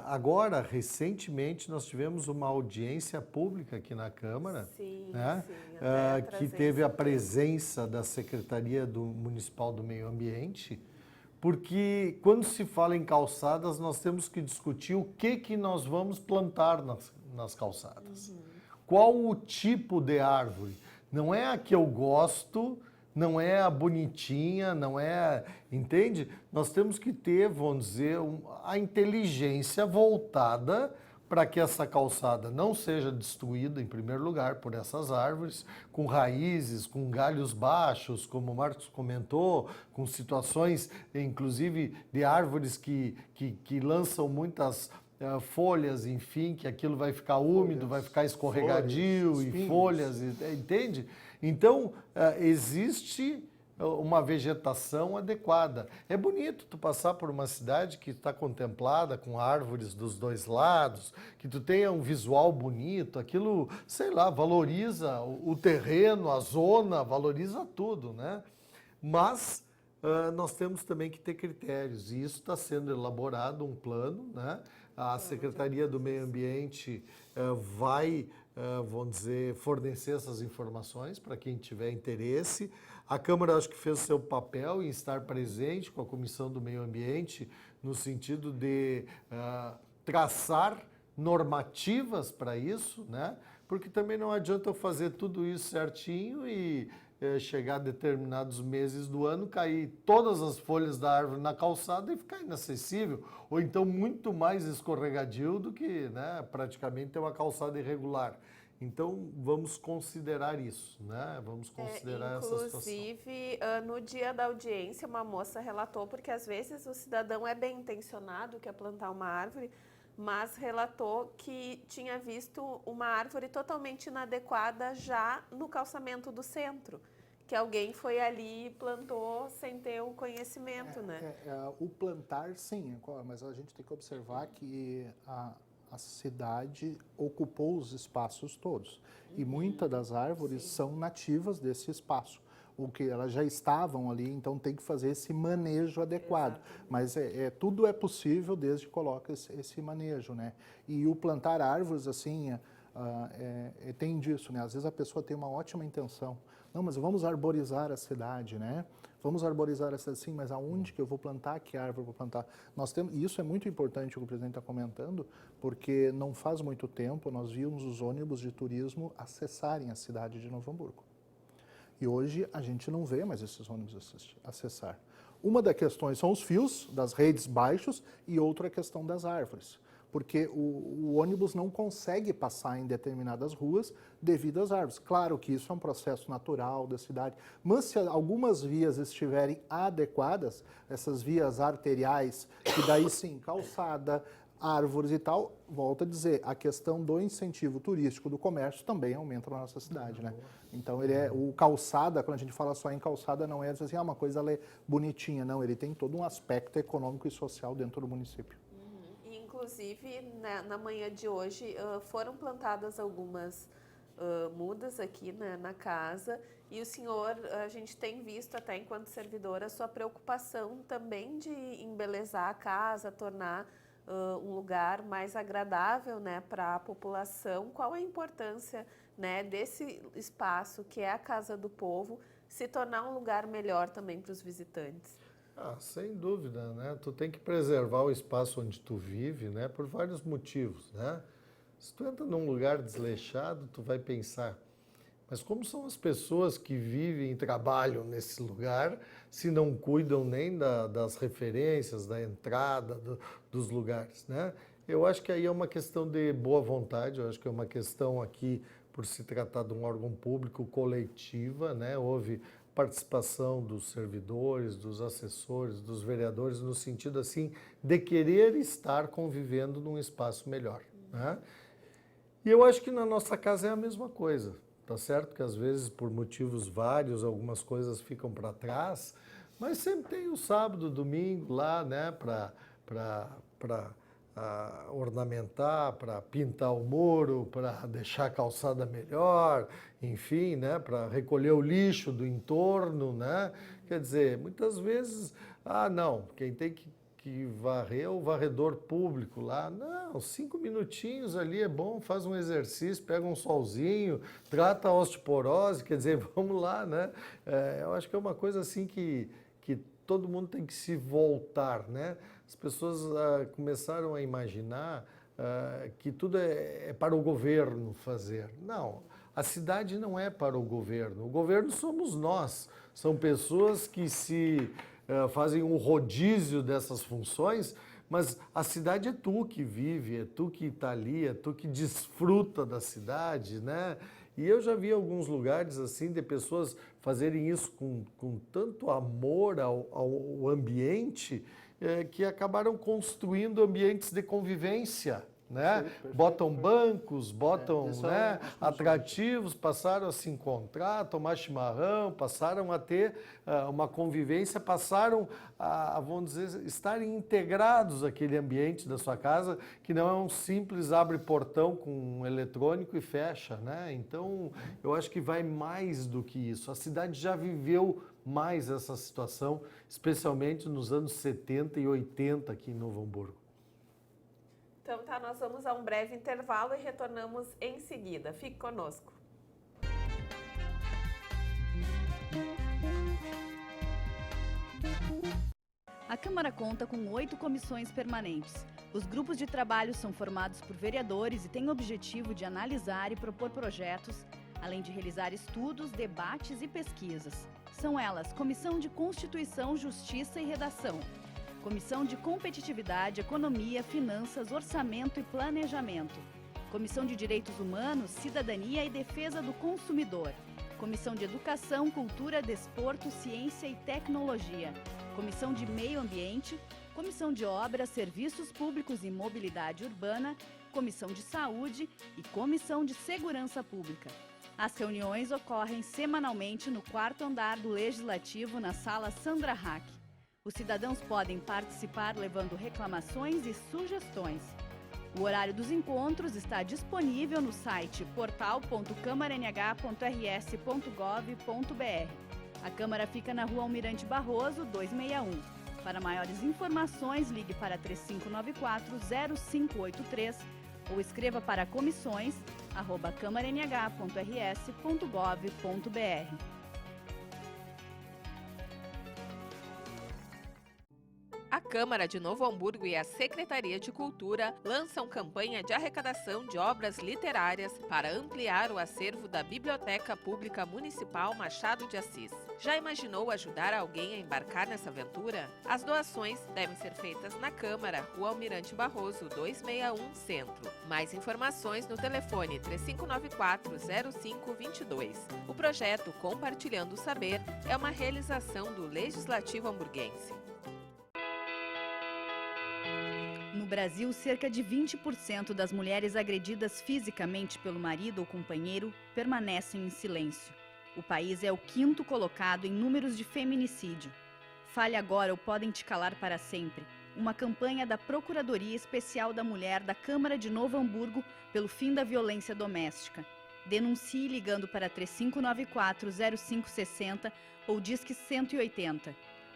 Agora, recentemente, nós tivemos uma audiência pública aqui na Câmara, Sim, né? sim, até Que trazer teve a esse presença da Secretaria Municipal do Meio Ambiente, porque quando se fala em calçadas, nós temos que discutir o que nós vamos plantar nas calçadas. Qual o tipo de árvore? Não é a que eu gosto, não é a bonitinha, não é... Entende? Nós temos que ter, vamos dizer, a inteligência voltada para que essa calçada não seja destruída, em primeiro lugar, por essas árvores, com raízes, com galhos baixos, como o Marcos comentou, com situações, inclusive, de árvores que lançam muitas folhas, enfim, que aquilo vai ficar úmido, vai ficar escorregadio, flores, e espinhos. folhas, entende? Então, existe uma vegetação adequada. É bonito tu passar por uma cidade que está contemplada com árvores dos dois lados, que tu tenha um visual bonito, aquilo, sei lá, valoriza o terreno, a zona, valoriza tudo, né? Mas nós temos também que ter critérios, e isso está sendo elaborado um plano, né? A Secretaria do Meio Ambiente vai, vamos dizer, fornecer essas informações para quem tiver interesse. A Câmara acho que fez o seu papel em estar presente com a Comissão do Meio Ambiente no sentido de traçar normativas para isso, né? Porque também não adianta eu fazer tudo isso certinho e chegar a determinados meses do ano, cair todas as folhas da árvore na calçada e ficar inacessível, ou então muito mais escorregadio do que, né, praticamente ter uma calçada irregular. Então, vamos considerar isso, né? Vamos considerar essa situação. Inclusive, no dia da audiência, uma moça relatou, porque às vezes o cidadão é bem intencionado, quer plantar uma árvore, mas relatou que tinha visto uma árvore totalmente inadequada já no calçamento do centro, que alguém foi ali e plantou sem ter o conhecimento, né? O plantar, sim, mas a gente tem que observar que a a cidade ocupou os espaços todos. E muitas das árvores são nativas desse espaço. O que elas já estavam ali, então tem que fazer esse manejo adequado. Mas tudo é possível desde que coloque esse manejo, né? E o plantar árvores, assim, tem disso, né? Às vezes a pessoa tem uma ótima intenção. Não, mas vamos arborizar a cidade, né? Vamos arborizar a cidade, sim, mas aonde que eu vou plantar? Que árvore eu vou plantar? E isso é muito importante o que o presidente está comentando, porque não faz muito tempo nós vimos os ônibus de turismo acessarem a cidade de Novo Hamburgo. E hoje a gente não vê mais esses ônibus acessar. Uma das questões são os fios das redes baixos e outra a questão das árvores. Porque o ônibus não consegue passar em determinadas ruas devido às árvores. Claro que isso é um processo natural da cidade, mas se algumas vias estiverem adequadas, essas vias arteriais, que daí sim, calçada, árvores e tal, volto a dizer, a questão do incentivo turístico do comércio também aumenta na nossa cidade, né? Então, o calçada, quando a gente fala só em calçada, não é assim, uma coisa bonitinha, não, ele tem todo um aspecto econômico e social dentro do município. Inclusive, né, na manhã de hoje, foram plantadas algumas mudas aqui, né, na casa, e o senhor, a gente tem visto até enquanto servidor, a sua preocupação também de embelezar a casa, tornar um lugar mais agradável, né, para a população. Qual a importância, né, desse espaço que é a Casa do Povo se tornar um lugar melhor também para os visitantes? Sem dúvida, né? Tu tem que preservar o espaço onde tu vive, né? Por vários motivos, né? Se tu entra num lugar desleixado, tu vai pensar, mas como são as pessoas que vivem e trabalham nesse lugar se não cuidam nem das referências, da entrada, dos lugares, né? Eu acho que aí é uma questão de boa vontade, eu acho que é uma questão aqui, por se tratar de um órgão público, coletiva, né? Houve participação dos servidores, dos assessores, dos vereadores, no sentido assim de querer estar convivendo num espaço melhor, né? E eu acho que na nossa casa é a mesma coisa, tá certo? Que às vezes por motivos vários algumas coisas ficam para trás, mas sempre tem o sábado, domingo lá, né? Para ornamentar, para pintar o muro, para deixar a calçada melhor, enfim, né, para recolher o lixo do entorno, né? Quer dizer, muitas vezes, não, quem tem que varrer é o varredor público lá. Não, 5 minutinhos ali é bom, faz um exercício, pega um solzinho, trata a osteoporose, quer dizer, vamos lá, né? Eu acho que é uma coisa assim que todo mundo tem que se voltar, né? As pessoas começaram a imaginar que tudo é para o governo fazer. Não, a cidade não é para o governo somos nós. São pessoas que fazem um rodízio dessas funções, mas a cidade é tu que vive, é tu que está ali, é tu que desfruta da cidade, né? E eu já vi alguns lugares assim de pessoas fazerem isso com tanto amor ao ambiente que acabaram construindo ambientes de convivência, né? Perfeito. Botam bancos, botam atrativos, passaram a se encontrar, tomar chimarrão, passaram a ter uma convivência, passaram a, vamos dizer, estarem integrados àquele ambiente da sua casa, que não é um simples abre portão com um eletrônico e fecha, né? Então, eu acho que vai mais do que isso. A cidade já viveu mais essa situação, especialmente nos anos 70 e 80 aqui em Novo Hamburgo. Então tá, nós vamos a um breve intervalo e retornamos em seguida. Fique conosco. A Câmara conta com 8 comissões permanentes. Os grupos de trabalho são formados por vereadores e têm o objetivo de analisar e propor projetos, além de realizar estudos, debates e pesquisas. São elas Comissão de Constituição, Justiça e Redação, Comissão de Competitividade, Economia, Finanças, Orçamento e Planejamento, Comissão de Direitos Humanos, Cidadania e Defesa do Consumidor, Comissão de Educação, Cultura, Desporto, Ciência e Tecnologia, Comissão de Meio Ambiente, Comissão de Obras, Serviços Públicos e Mobilidade Urbana, Comissão de Saúde e Comissão de Segurança Pública. As reuniões ocorrem semanalmente no 4º andar do Legislativo, na Sala Sandra Hack. Os cidadãos podem participar levando reclamações e sugestões. O horário dos encontros está disponível no site portal.câmaranh.rs.gov.br. A Câmara fica na Rua Almirante Barroso, 261. Para maiores informações, ligue para 3594-0583 ou escreva para comissões@câmaranh.rs.gov.br. A Câmara de Novo Hamburgo e a Secretaria de Cultura lançam campanha de arrecadação de obras literárias para ampliar o acervo da Biblioteca Pública Municipal Machado de Assis. Já imaginou ajudar alguém a embarcar nessa aventura? As doações devem ser feitas na Câmara, Rua Almirante Barroso, 261, Centro. Mais informações no telefone 3594-0522. O projeto Compartilhando o Saber é uma realização do Legislativo Hamburguense. No Brasil, cerca de 20% das mulheres agredidas fisicamente pelo marido ou companheiro permanecem em silêncio. O país é o 5º colocado em números de feminicídio. Fale agora ou podem te calar para sempre. Uma campanha da Procuradoria Especial da Mulher da Câmara de Novo Hamburgo pelo fim da violência doméstica. Denuncie ligando para 3594-0560 ou Disque 180.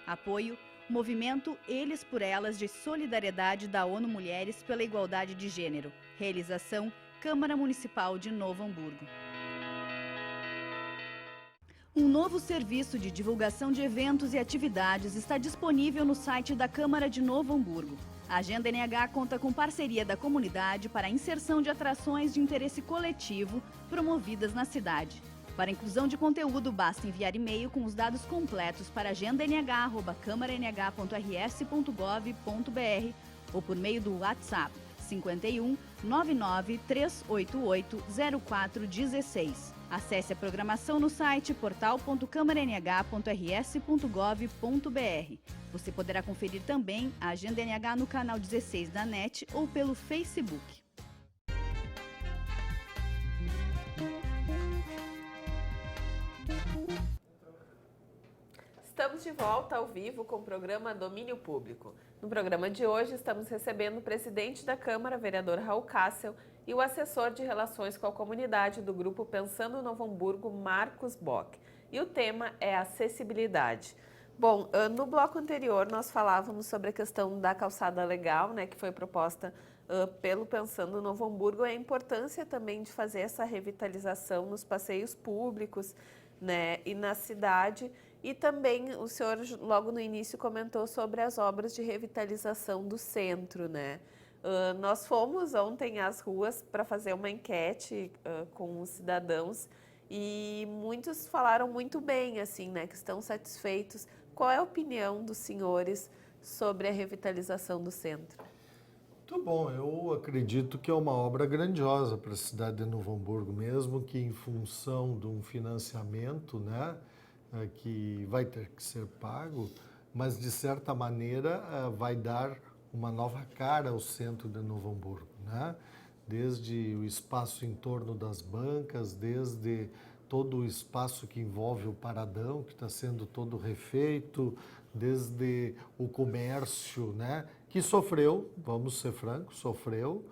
Apoio Movimento Eles por Elas de Solidariedade da ONU Mulheres pela Igualdade de Gênero. Realização Câmara Municipal de Novo Hamburgo. Um novo serviço de divulgação de eventos e atividades está disponível no site da Câmara de Novo Hamburgo. A Agenda NH conta com parceria da comunidade para a inserção de atrações de interesse coletivo promovidas na cidade. Para inclusão de conteúdo, basta enviar e-mail com os dados completos para agendanh@câmaranh.rs.gov.br ou por meio do WhatsApp 51 99 388 0416. Acesse a programação no site portal.câmaranh.rs.gov.br. Você poderá conferir também a Agenda NH no canal 16 da NET ou pelo Facebook. Estamos de volta ao vivo com o programa Domínio Público. No programa de hoje, estamos recebendo o presidente da Câmara, vereador Raul Kassel, e o assessor de Relações com a Comunidade do Grupo Pensando Novo Hamburgo, Marcos Bock. E o tema é acessibilidade. Bom, no bloco anterior nós falávamos sobre a questão da calçada legal, né, que foi proposta pelo Pensando Novo Hamburgo, e a importância também de fazer essa revitalização nos passeios públicos, né, e na cidade. E também o senhor, logo no início, comentou sobre as obras de revitalização do centro, né? Nós fomos ontem às ruas para fazer uma enquete com os cidadãos e muitos falaram muito bem, assim, né? Que estão satisfeitos. Qual é a opinião dos senhores sobre a revitalização do centro? Muito bom, eu acredito que é uma obra grandiosa para a cidade de Novo Hamburgo, mesmo que em função de um financiamento, né? Que vai ter que ser pago, mas de certa maneira vai dar uma nova cara ao centro de Novo Hamburgo, né? Desde o espaço em torno das bancas, desde todo o espaço que envolve o paradão, que está sendo todo refeito, desde o comércio, né? Que sofreu, vamos ser francos, sofreu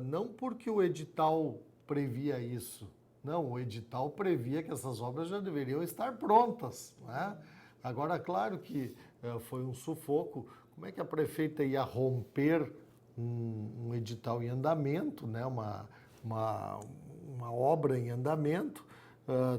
não porque o edital previa isso. Não, o edital previa que essas obras já deveriam estar prontas, né? Agora, claro que foi um sufoco. Como é que a prefeita ia romper um edital em andamento, né? Uma obra em andamento,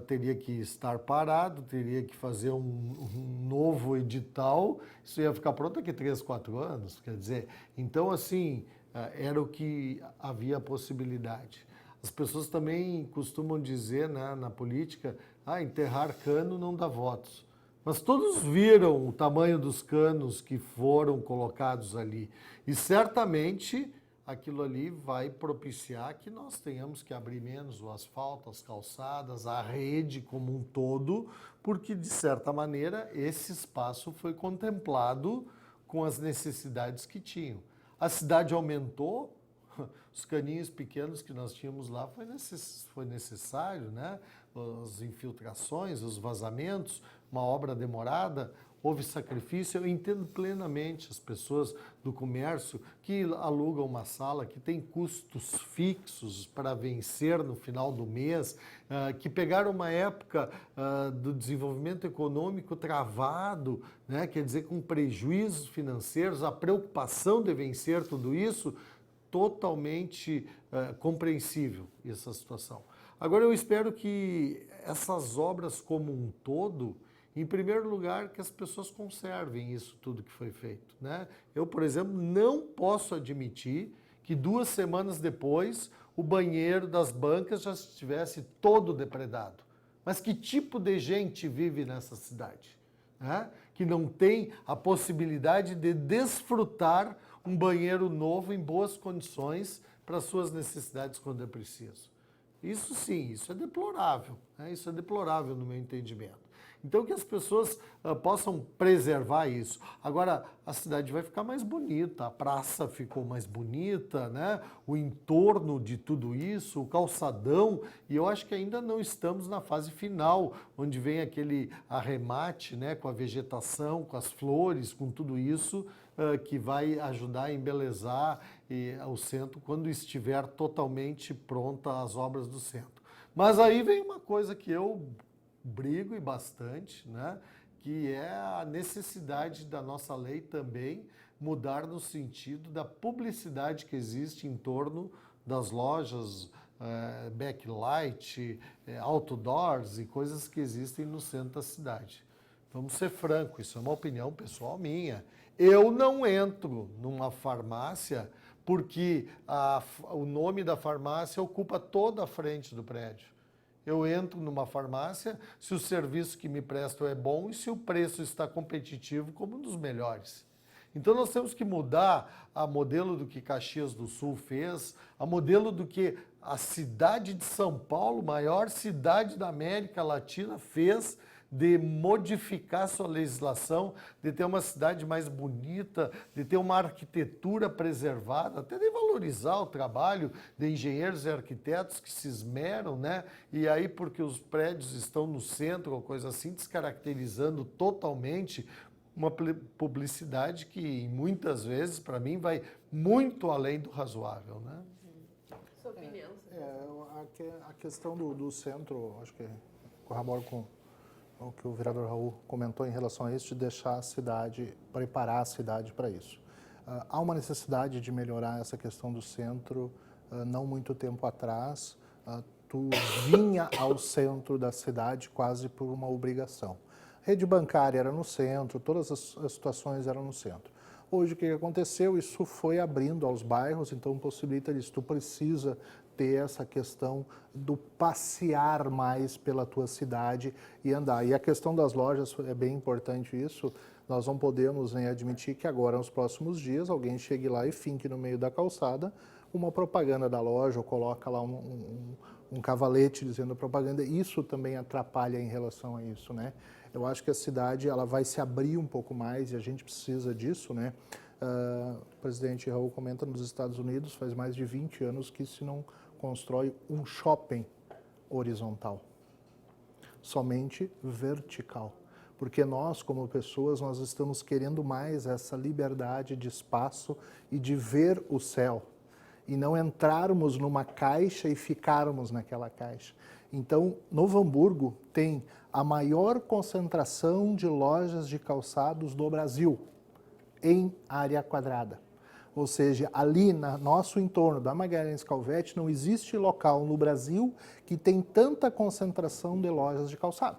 teria que estar parado, teria que fazer um novo edital, isso ia ficar pronto daqui a 3, 4 anos, quer dizer, então assim, era o que havia possibilidade. As pessoas também costumam dizer, né, na política, enterrar cano não dá votos. Mas todos viram o tamanho dos canos que foram colocados ali. E certamente aquilo ali vai propiciar que nós tenhamos que abrir menos o asfalto, as calçadas, a rede como um todo, porque de certa maneira esse espaço foi contemplado com as necessidades que tinham. A cidade aumentou. Os caninhos pequenos que nós tínhamos lá foi necessário, né? As infiltrações, os vazamentos, uma obra demorada. houve sacrifício. Eu entendo plenamente as pessoas do comércio que alugam uma sala, que tem custos fixos para vencer no final do mês, que pegaram uma época do desenvolvimento econômico travado, né? Quer dizer, com prejuízos financeiros, a preocupação de vencer tudo isso, totalmente compreensível essa situação. Agora, eu espero que essas obras como um todo, em primeiro lugar, que as pessoas conservem isso tudo que foi feito, né? Eu, por exemplo, não posso admitir que 2 semanas depois o banheiro das bancas já estivesse todo depredado. Mas que tipo de gente vive nessa cidade, né? Que não tem a possibilidade de desfrutar um banheiro novo em boas condições para suas necessidades quando é preciso. Isso sim, isso é deplorável, né? Isso é deplorável no meu entendimento. Então, que as pessoas possam preservar isso. Agora, a cidade vai ficar mais bonita, a praça ficou mais bonita, né? O entorno de tudo isso, o calçadão, e eu acho que ainda não estamos na fase final, onde vem aquele arremate, né? Com a vegetação, com as flores, com tudo isso, que vai ajudar a embelezar o centro quando estiver totalmente pronta as obras do centro. Mas aí vem uma coisa que eu brigo e bastante, né? Que é a necessidade da nossa lei também mudar no sentido da publicidade que existe em torno das lojas, backlight, outdoors e coisas que existem no centro da cidade. Vamos ser francos, isso é uma opinião pessoal minha. Eu não entro numa farmácia porque o nome da farmácia ocupa toda a frente do prédio. Eu entro numa farmácia se o serviço que me prestam é bom e se o preço está competitivo como um dos melhores. Então nós temos que mudar a modelo do que Caxias do Sul fez, a modelo do que a cidade de São Paulo, maior cidade da América Latina, fez, de modificar sua legislação, de ter uma cidade mais bonita, de ter uma arquitetura preservada, até de valorizar o trabalho de engenheiros e arquitetos que se esmeram, né? E aí, porque os prédios estão no centro ou coisa assim, descaracterizando totalmente uma publicidade que muitas vezes, para mim, vai muito além do razoável, né? Sua opinião? A questão do centro, acho que corroboro com o que o vereador Raul comentou em relação a isso, de deixar a cidade, preparar a cidade para isso. Há uma necessidade de melhorar essa questão do centro. Não muito tempo atrás, tu vinha ao centro da cidade quase por uma obrigação. Rede bancária era no centro, todas as situações eram no centro. Hoje o que aconteceu? Isso foi abrindo aos bairros, então possibilita isso. Tu precisa ter essa questão do passear mais pela tua cidade e andar. E a questão das lojas é bem importante isso. Nós não podemos nem admitir que agora, nos próximos dias, alguém chegue lá e finque no meio da calçada uma propaganda da loja ou coloca lá um cavalete dizendo propaganda. Isso também atrapalha em relação a isso, né? Eu acho que a cidade ela vai se abrir um pouco mais e a gente precisa disso, né? O presidente Raul comenta, nos Estados Unidos faz mais de 20 anos que se não constrói um shopping horizontal, somente vertical. Porque nós, como pessoas, nós estamos querendo mais essa liberdade de espaço e de ver o céu, e não entrarmos numa caixa e ficarmos naquela caixa. Então, Novo Hamburgo tem a maior concentração de lojas de calçados do Brasil, em área quadrada. Ou seja, ali no nosso entorno da Magalhães Calvete não existe local no Brasil que tem tanta concentração de lojas de calçado.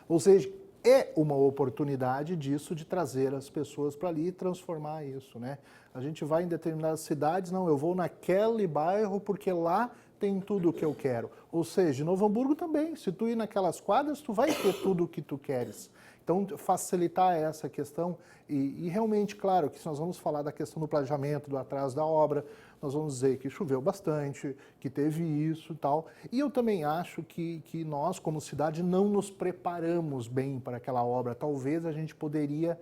Ou seja, é uma oportunidade disso de trazer as pessoas para ali e transformar isso, né? A gente vai em determinadas cidades, não, eu vou naquele bairro porque lá tem tudo o que eu quero. Ou seja, Novo Hamburgo também, se tu ir naquelas quadras, tu vai ter tudo o que tu queres. Então, facilitar essa questão e realmente, claro, que se nós vamos falar da questão do planejamento, do atraso da obra, nós vamos dizer que choveu bastante, que teve isso e tal. E eu também acho que nós, como cidade, não nos preparamos bem para aquela obra. Talvez a gente poderia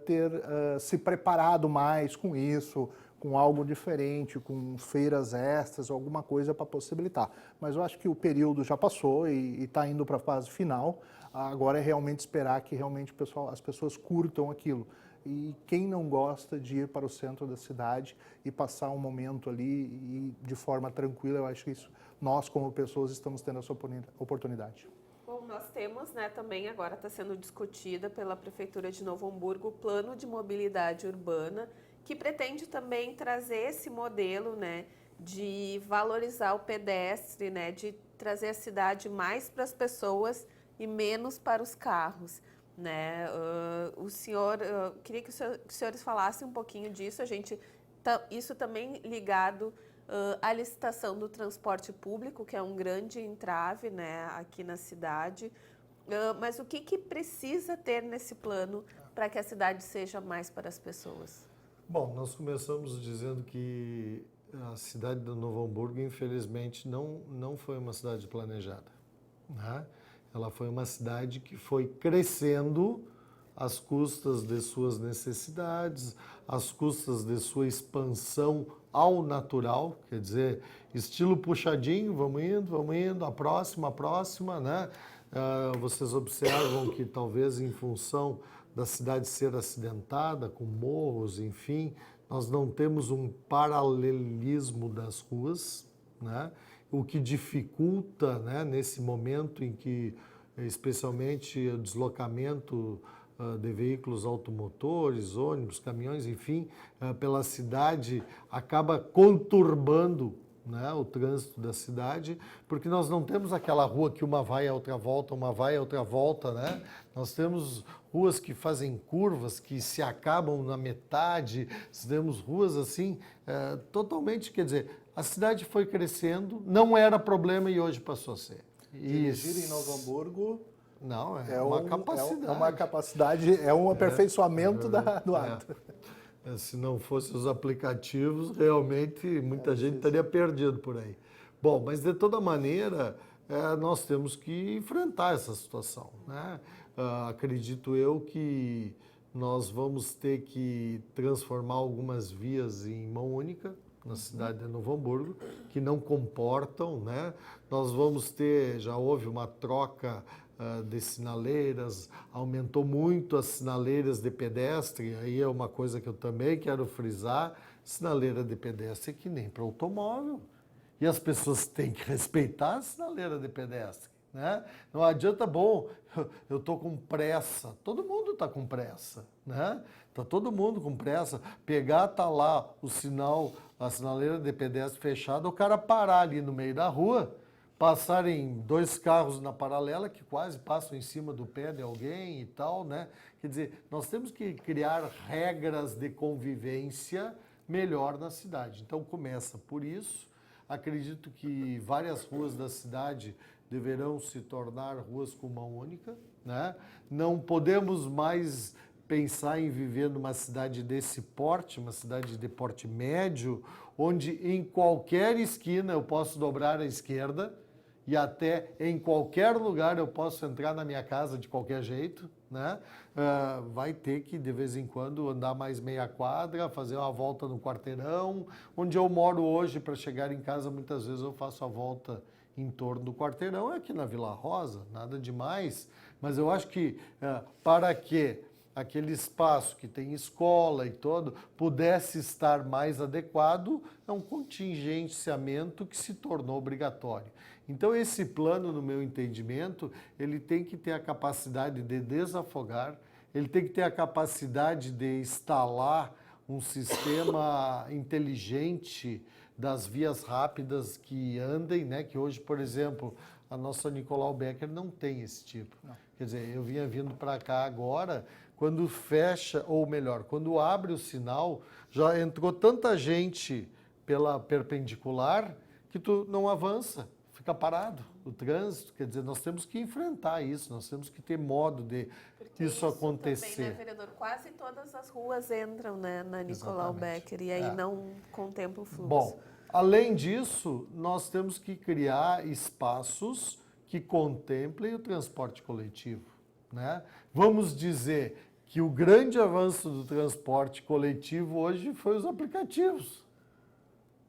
ter se preparado mais com isso, com algo diferente, com feiras extras, alguma coisa para possibilitar. Mas eu acho que o período já passou e está indo para a fase final. Agora é realmente esperar que realmente as pessoas curtam aquilo. E quem não gosta de ir para o centro da cidade e passar um momento ali e de forma tranquila, eu acho que isso nós como pessoas estamos tendo essa oportunidade. Bom, nós temos, né, também agora está sendo discutida pela Prefeitura de Novo Hamburgo o Plano de Mobilidade Urbana, que pretende também trazer esse modelo, né, de valorizar o pedestre, né, de trazer a cidade mais para as pessoas e menos para os carros, né? O senhor, queria que os senhores falassem um pouquinho disso, isso também ligado à licitação do transporte público, que é um grande entrave, né, aqui na cidade. Mas o que precisa ter nesse plano para que a cidade seja mais para as pessoas? Bom, nós começamos dizendo que a cidade de Novo Hamburgo, infelizmente, não foi uma cidade planejada, né? Ela foi uma cidade que foi crescendo às custas de suas necessidades, às custas de sua expansão ao natural, quer dizer, estilo puxadinho, vamos indo, a próxima, né? Vocês observam que talvez em função da cidade ser acidentada, com morros, enfim, nós não temos um paralelismo das ruas, né? O que dificulta, né, nesse momento em que, especialmente, o deslocamento de veículos automotores, ônibus, caminhões, enfim, pela cidade, acaba conturbando, né, o trânsito da cidade, porque nós não temos aquela rua que uma vai a outra volta, uma vai a outra volta, né? Nós temos ruas que fazem curvas, que se acabam na metade, temos ruas assim, totalmente, quer dizer, a cidade foi crescendo, não era problema e hoje passou a ser. Dirigir em Novo Hamburgo não, é uma capacidade. É uma capacidade, é um aperfeiçoamento do ato. Se não fossem os aplicativos, realmente muita gente estaria perdido por aí. Bom, mas de toda maneira, nós temos que enfrentar essa situação, né? Acredito eu que nós vamos ter que transformar algumas vias em mão única na cidade de Novo Hamburgo, que não comportam, né? Nós vamos ter, já houve uma troca de sinaleiras, aumentou muito as sinaleiras de pedestre, aí é uma coisa que eu também quero frisar, sinaleira de pedestre é que nem para automóvel, e as pessoas têm que respeitar a sinaleira de pedestre, né? Não adianta, bom, eu estou com pressa, todo mundo está com pressa, né? Está todo mundo com pressa, tá lá o sinal, a sinaleira de pedestre fechada, o cara parar ali no meio da rua, passarem dois carros na paralela que quase passam em cima do pé de alguém e tal, né? Quer dizer, nós temos que criar regras de convivência melhor na cidade. Então começa por isso. Acredito que várias ruas da cidade deverão se tornar ruas com mão única, né? Não podemos mais pensar em viver numa cidade desse porte, uma cidade de porte médio, onde em qualquer esquina eu posso dobrar à esquerda, e até em qualquer lugar eu posso entrar na minha casa de qualquer jeito, né? Vai ter que, de vez em quando, andar mais meia quadra, fazer uma volta no quarteirão. Onde eu moro hoje, para chegar em casa, muitas vezes eu faço a volta em torno do quarteirão, é aqui na Vila Rosa, nada demais. Mas eu acho que, para que aquele espaço que tem escola e todo, pudesse estar mais adequado, é um contingenciamento que se tornou obrigatório. Então, esse plano, no meu entendimento, ele tem que ter a capacidade de desafogar, ele tem que ter a capacidade de instalar um sistema inteligente das vias rápidas que andem, né? Que hoje, por exemplo, a nossa Nicolau Becker não tem esse tipo. Não. Quer dizer, eu vinha vindo para cá agora, quando fecha, ou melhor, quando abre o sinal, já entrou tanta gente pela perpendicular que tu não avança, fica parado o trânsito. Quer dizer, nós temos que enfrentar isso, nós temos que ter modo de isso acontecer. Também, né, vereador? Quase todas as ruas entram, né, na Nicolau Becker, e aí não contempla o fluxo. Bom, além disso, nós temos que criar espaços que contemplem o transporte coletivo, né? Vamos dizer que o grande avanço do transporte coletivo hoje foi os aplicativos.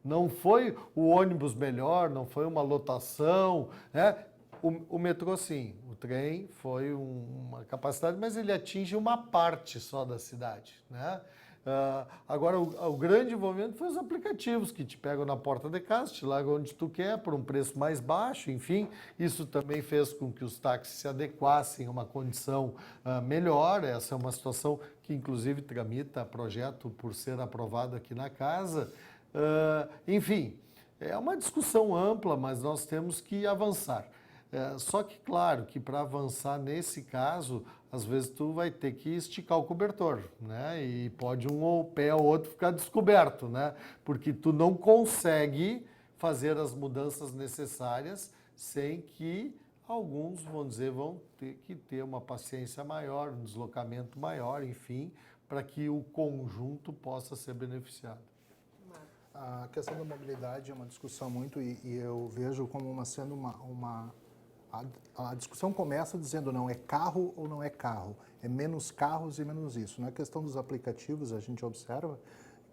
Não foi o ônibus melhor, não foi uma lotação, né? O metrô, sim, o trem foi uma capacidade, mas ele atinge uma parte só da cidade, né? Agora, o grande envolvimento foi os aplicativos que te pegam na porta de casa, te largam onde tu quer, por um preço mais baixo, enfim. Isso também fez com que os táxis se adequassem a uma condição melhor. Essa é uma situação que, inclusive, tramita projeto por ser aprovado aqui na casa. Enfim, é uma discussão ampla, mas nós temos que avançar. Só que, claro, que para avançar nesse caso, às vezes tu vai ter que esticar o cobertor, né? E pode um pé ou outro ficar descoberto, né? Porque tu não consegue fazer as mudanças necessárias sem que alguns, vamos dizer, vão ter que ter uma paciência maior, um deslocamento maior, enfim, para que o conjunto possa ser beneficiado. A questão da mobilidade é uma discussão muito, e eu vejo como sendo a discussão começa dizendo não é carro ou não é carro, é menos carros e menos isso. Na questão dos aplicativos, a gente observa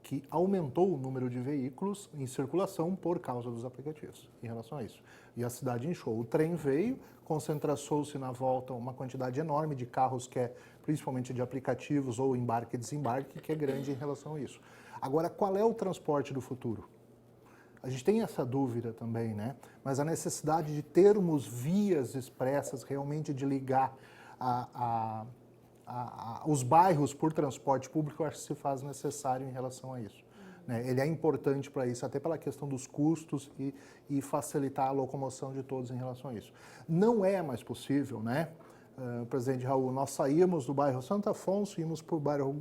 que aumentou o número de veículos em circulação por causa dos aplicativos, em relação a isso. E a cidade inchou. O trem veio, concentrou-se na volta uma quantidade enorme de carros, que é principalmente de aplicativos ou embarque e desembarque, que é grande em relação a isso. Agora, qual é o transporte do futuro? A gente tem essa dúvida também, né? Mas a necessidade de termos vias expressas, realmente de ligar os bairros por transporte público, eu acho que se faz necessário em relação a isso. Né? Ele é importante para isso, até pela questão dos custos e facilitar a locomoção de todos em relação a isso. Não é mais possível, né? Presidente Raul, nós saímos do bairro Santo Afonso, íamos para o bairro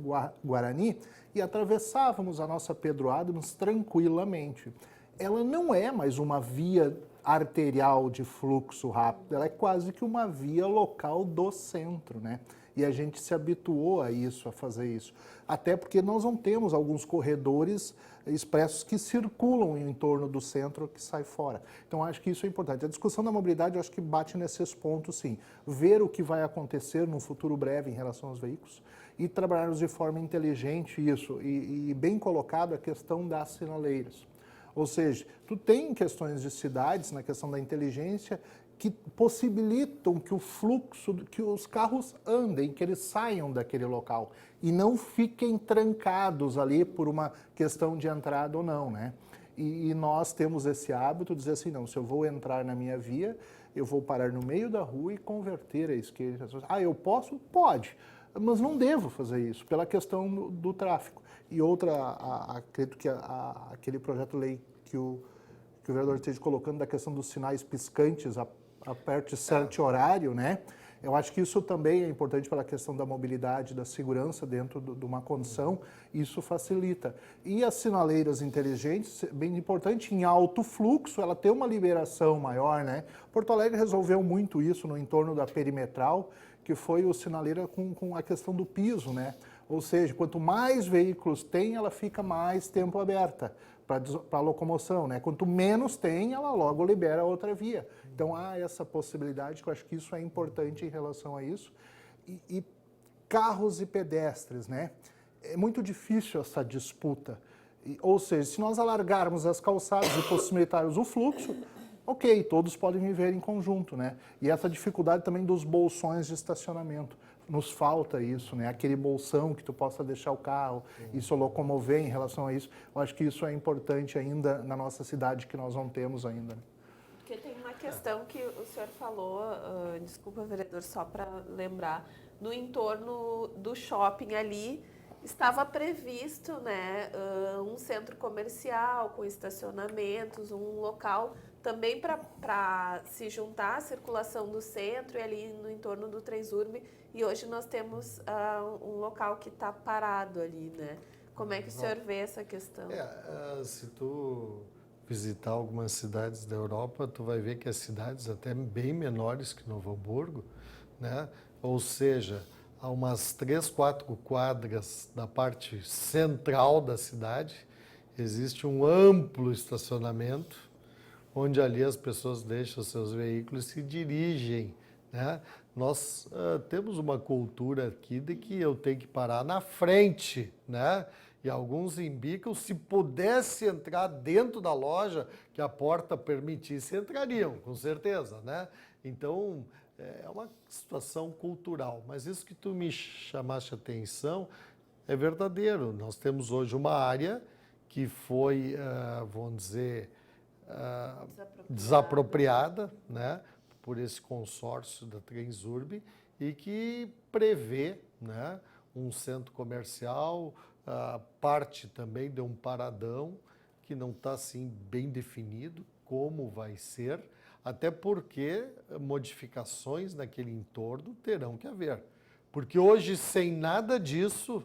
Guarani e atravessávamos a nossa Pedro Adams tranquilamente. Ela não é mais uma via arterial de fluxo rápido, ela é quase que uma via local do centro, né? E a gente se habituou a isso, a fazer isso. Até porque nós não temos alguns corredores expressos que circulam em torno do centro que sai fora. Então, acho que isso é importante. A discussão da mobilidade, eu acho que bate nesses pontos, sim. Ver o que vai acontecer no futuro breve em relação aos veículos e trabalharmos de forma inteligente isso. E bem colocado a questão das sinaleiras. Ou seja, tu tem questões de cidades, na questão da inteligência, que possibilitam que o fluxo, que os carros andem, que eles saiam daquele local e não fiquem trancados ali por uma questão de entrada ou não, né? E nós temos esse hábito de dizer assim, não, se eu vou entrar na minha via, eu vou parar no meio da rua e converter a esquerda. Ah, eu posso? Pode, mas não devo fazer isso, pela questão do tráfego. E outra, acredito que aquele projeto de lei que o vereador esteja colocando da questão dos sinais piscantes a perto de certo horário, né? Eu acho que isso também é importante pela questão da mobilidade, da segurança dentro de uma condição, isso facilita. E as sinaleiras inteligentes, bem importante, em alto fluxo, ela tem uma liberação maior, né? Porto Alegre resolveu muito isso no entorno da perimetral, que foi o sinaleira com a questão do piso, né? Ou seja, quanto mais veículos tem, ela fica mais tempo aberta para a locomoção, né? Quanto menos tem, ela logo libera outra via. Então, há essa possibilidade, que eu acho que isso é importante em relação a isso. E carros e pedestres, né? É muito difícil essa disputa. Ou seja, se nós alargarmos as calçadas e possibilitarmos o fluxo, ok, todos podem viver em conjunto, né? E essa dificuldade também dos bolsões de estacionamento. Nos falta isso, né? Aquele bolsão que tu possa deixar o carro e se locomover em relação a isso. Eu acho que isso é importante ainda na nossa cidade, que nós não temos ainda. Porque tem uma questão que o senhor falou, desculpa, vereador, só para lembrar, no entorno do shopping ali, estava previsto, né, um centro comercial com estacionamentos, um local também para se juntar à circulação do centro e ali no entorno do Transurb. E hoje nós temos um local que está parado ali, né? Como é que o senhor vê essa questão? Se tu visitar algumas cidades da Europa, tu vai ver que as cidades até bem menores que Novo Hamburgo, né? Ou seja, há umas 3, 4 quadras da parte central da cidade, existe um amplo estacionamento, onde ali as pessoas deixam seus veículos e se dirigem, né? nós temos uma cultura aqui de que eu tenho que parar na frente, né? E alguns embicam, se pudesse entrar dentro da loja, que a porta permitisse, entrariam, com certeza, né? Então, é uma situação cultural. Mas isso que tu me chamaste a atenção é verdadeiro. Nós temos hoje uma área que foi, vamos dizer, desapropriada, né, por esse consórcio da Transurb e que prevê, né, um centro comercial, parte também de um paradão que não está assim bem definido como vai ser, até porque modificações naquele entorno terão que haver. Porque hoje, sem nada disso,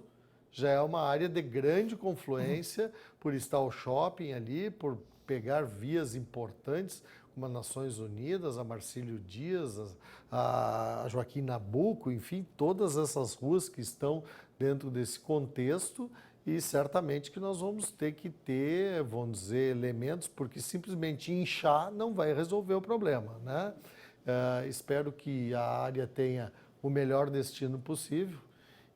já é uma área de grande confluência, por estar o shopping ali, por pegar vias importantes, como a Nações Unidas, a Marcílio Dias, a Joaquim Nabuco, enfim, todas essas ruas que estão dentro desse contexto, e certamente que nós vamos ter que ter, vamos dizer, elementos, porque simplesmente inchar não vai resolver o problema, né? Espero que a área tenha o melhor destino possível,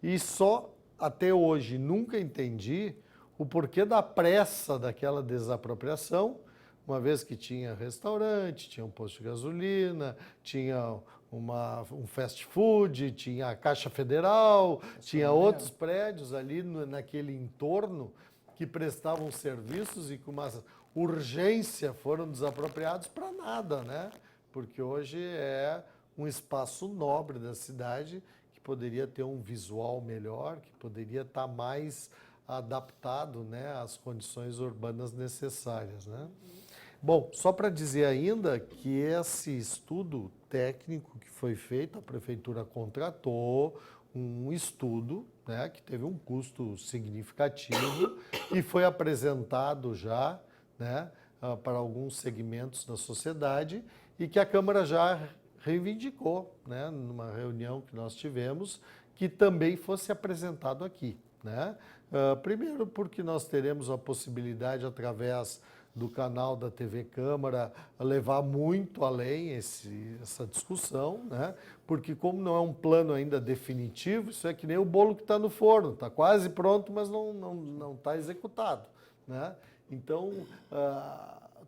e só até hoje nunca entendi o porquê da pressa daquela desapropriação, uma vez que tinha restaurante, tinha um posto de gasolina, tinha um fast food, tinha a Caixa Federal, tinha outros prédios ali naquele entorno que prestavam serviços e com uma urgência foram desapropriados para nada, né? Porque hoje é um espaço nobre da cidade que poderia ter um visual melhor, que poderia estar mais adaptado, né, às condições urbanas necessárias, né? Bom, só para dizer ainda que esse estudo técnico que foi feito, a prefeitura contratou um estudo, né, que teve um custo significativo e foi apresentado já, né, para alguns segmentos da sociedade e que a Câmara já reivindicou, né, numa reunião que nós tivemos, que também fosse apresentado aqui, né? Primeiro porque nós teremos a possibilidade, através do canal da TV Câmara, levar muito além essa discussão, né? Porque como não é um plano ainda definitivo, isso é que nem o bolo que está no forno, está quase pronto, mas não está executado, né? Então,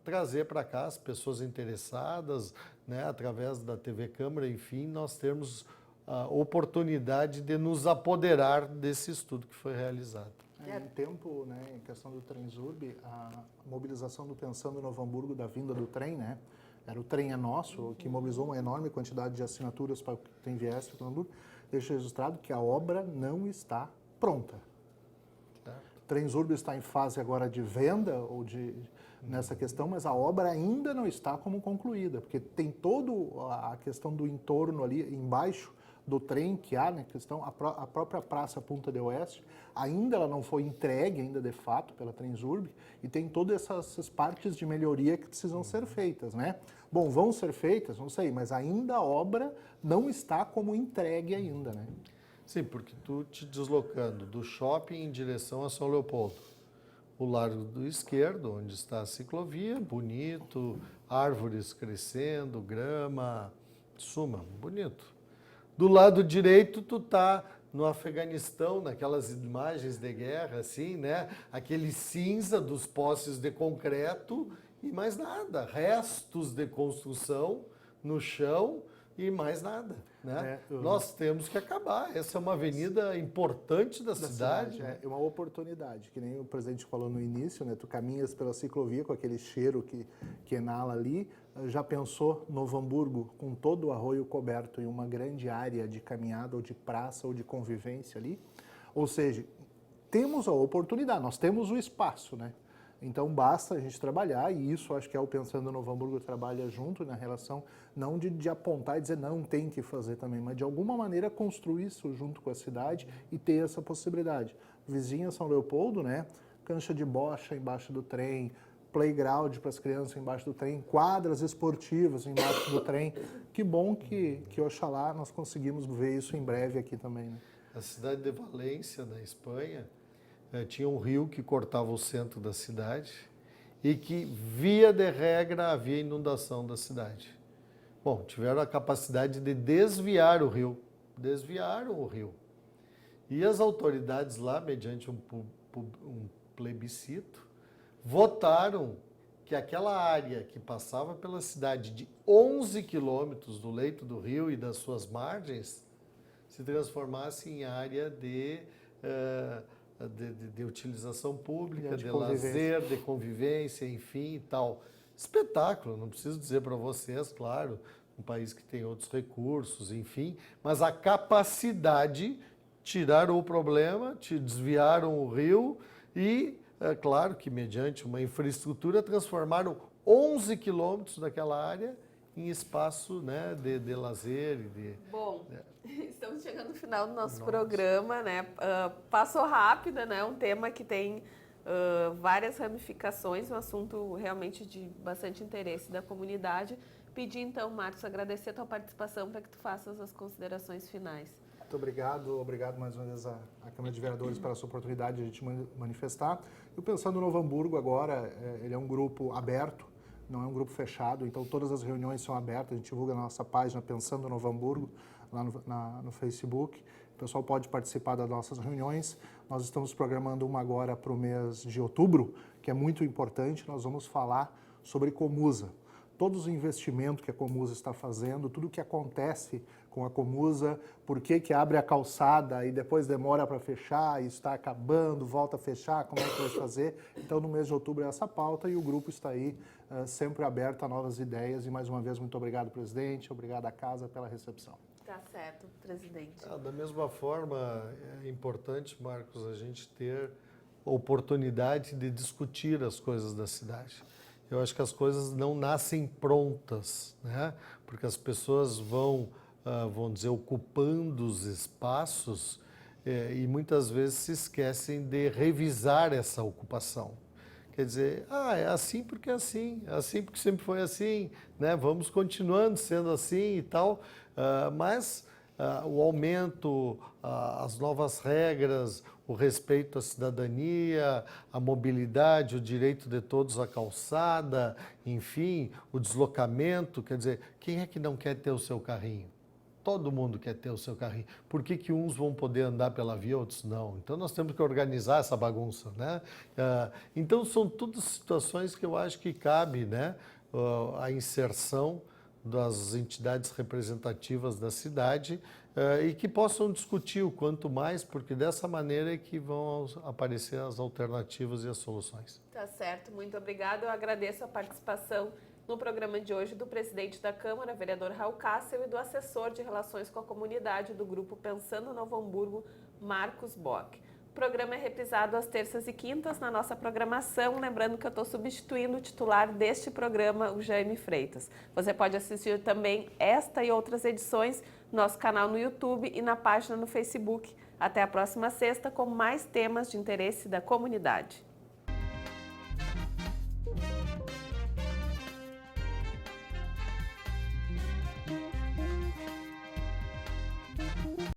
trazer para cá as pessoas interessadas, né, através da TV Câmara, enfim, nós termos a oportunidade de nos apoderar desse estudo que foi realizado. Em tempo, né, em questão do Transurb, a mobilização do Pensando Novo Hamburgo, da vinda do trem, né, era o Trem é Nosso, que mobilizou uma enorme quantidade de assinaturas para que o trem viesse para Hamburgo, deixa registrado que a obra não está pronta. O Transurb está em fase agora de venda ou nessa questão, mas a obra ainda não está como concluída, porque tem toda a questão do entorno ali embaixo do trem que há, né, questão, a própria Praça Punta del Oeste, ainda ela não foi entregue ainda de fato pela Transurb, e tem todas essas partes de melhoria que precisam ser feitas, né? Bom, vão ser feitas, não sei, mas ainda a obra não está como entregue ainda, né? Sim, porque tu te deslocando do shopping em direção a São Leopoldo, o lado do esquerdo, onde está a ciclovia, bonito, árvores crescendo, grama, suma, bonito. Do lado direito, tu tá no Afeganistão, naquelas imagens de guerra, assim, né? Aquele cinza dos postes de concreto e mais nada. Restos de construção no chão e mais nada, né? Nós temos que acabar. Essa é uma avenida importante da cidade. É uma oportunidade, que nem o presidente falou no início, né? Tu caminhas pela ciclovia com aquele cheiro que inala ali. Já pensou Novo Hamburgo com todo o arroio coberto em uma grande área de caminhada ou de praça ou de convivência ali? Ou seja, temos a oportunidade, nós temos o espaço, né? Então basta a gente trabalhar, e isso acho que é o Pensando Novo Hamburgo trabalha junto na relação, não de apontar e dizer não, tem que fazer também, mas de alguma maneira construir isso junto com a cidade e ter essa possibilidade. Vizinha São Leopoldo, né? Cancha de bocha embaixo do trem, playground para as crianças embaixo do trem, quadras esportivas embaixo do trem. Que bom que oxalá nós conseguimos ver isso em breve aqui também, né? A cidade de Valência, na Espanha, tinha um rio que cortava o centro da cidade e que, via de regra, havia inundação da cidade. Bom, tiveram a capacidade de desviar o rio. Desviaram o rio. E as autoridades lá, mediante um plebiscito, votaram que aquela área que passava pela cidade de 11 quilômetros do leito do rio e das suas margens se transformasse em área de utilização pública, de lazer, de convivência, enfim e tal. Espetáculo, não preciso dizer para vocês, claro, um país que tem outros recursos, enfim, mas a capacidade, tiraram o problema, desviaram o rio e, claro que mediante uma infraestrutura, transformaram 11 quilômetros daquela área em espaço, né, de lazer e de... Bom, estamos chegando no final do nosso programa, né? Passou rápido, né? Um tema que tem várias ramificações, um assunto realmente de bastante interesse da comunidade. Pedir então, Marcos, agradecer a tua participação para que tu faças as considerações finais. Muito obrigado mais uma vez à Câmara de Vereadores pela essa oportunidade de a gente manifestar. Eu pensando no Novo Hamburgo agora, ele é um grupo aberto, não é um grupo fechado, então todas as reuniões são abertas, a gente divulga na nossa página Pensando no Novo Hamburgo, lá no Facebook. O pessoal pode participar das nossas reuniões. Nós estamos programando uma agora para o mês de outubro, que é muito importante. Nós vamos falar sobre Comusa. Todos os investimentos que a Comusa está fazendo, tudo o que acontece com a Comusa, por que abre a calçada e depois demora para fechar e está acabando, volta a fechar, como é que vai fazer? Então, no mês de outubro é essa pauta e o grupo está aí sempre aberto a novas ideias. E mais uma vez, muito obrigado, presidente, obrigado à casa pela recepção. Tá certo, presidente. Da mesma forma, é importante, Marcos, a gente ter oportunidade de discutir as coisas da cidade. Eu acho que as coisas não nascem prontas, né? Porque as pessoas vão dizer, ocupando os espaços e muitas vezes se esquecem de revisar essa ocupação. Quer dizer, é assim porque é assim porque sempre foi assim, né? Vamos continuando sendo assim e tal, mas o aumento, as novas regras, o respeito à cidadania, a mobilidade, o direito de todos à calçada, enfim, o deslocamento, quer dizer, quem é que não quer ter o seu carrinho? Todo mundo quer ter o seu carrinho. Por que uns vão poder andar pela via, outros não? Então, nós temos que organizar essa bagunça, né? Então, são todas situações que eu acho que cabe, né, a inserção das entidades representativas da cidade e que possam discutir o quanto mais, porque dessa maneira é que vão aparecer as alternativas e as soluções. Tá certo, muito obrigada. Eu agradeço a participação no programa de hoje do presidente da Câmara, vereador Raul Cássio, e do assessor de relações com a comunidade do grupo Pensando Novo Hamburgo, Marcos Bock. O programa é reprisado às terças e quintas na nossa programação, lembrando que eu estou substituindo o titular deste programa, o Jaime Freitas. Você pode assistir também esta e outras edições no nosso canal no YouTube e na página no Facebook. Até a próxima sexta com mais temas de interesse da comunidade.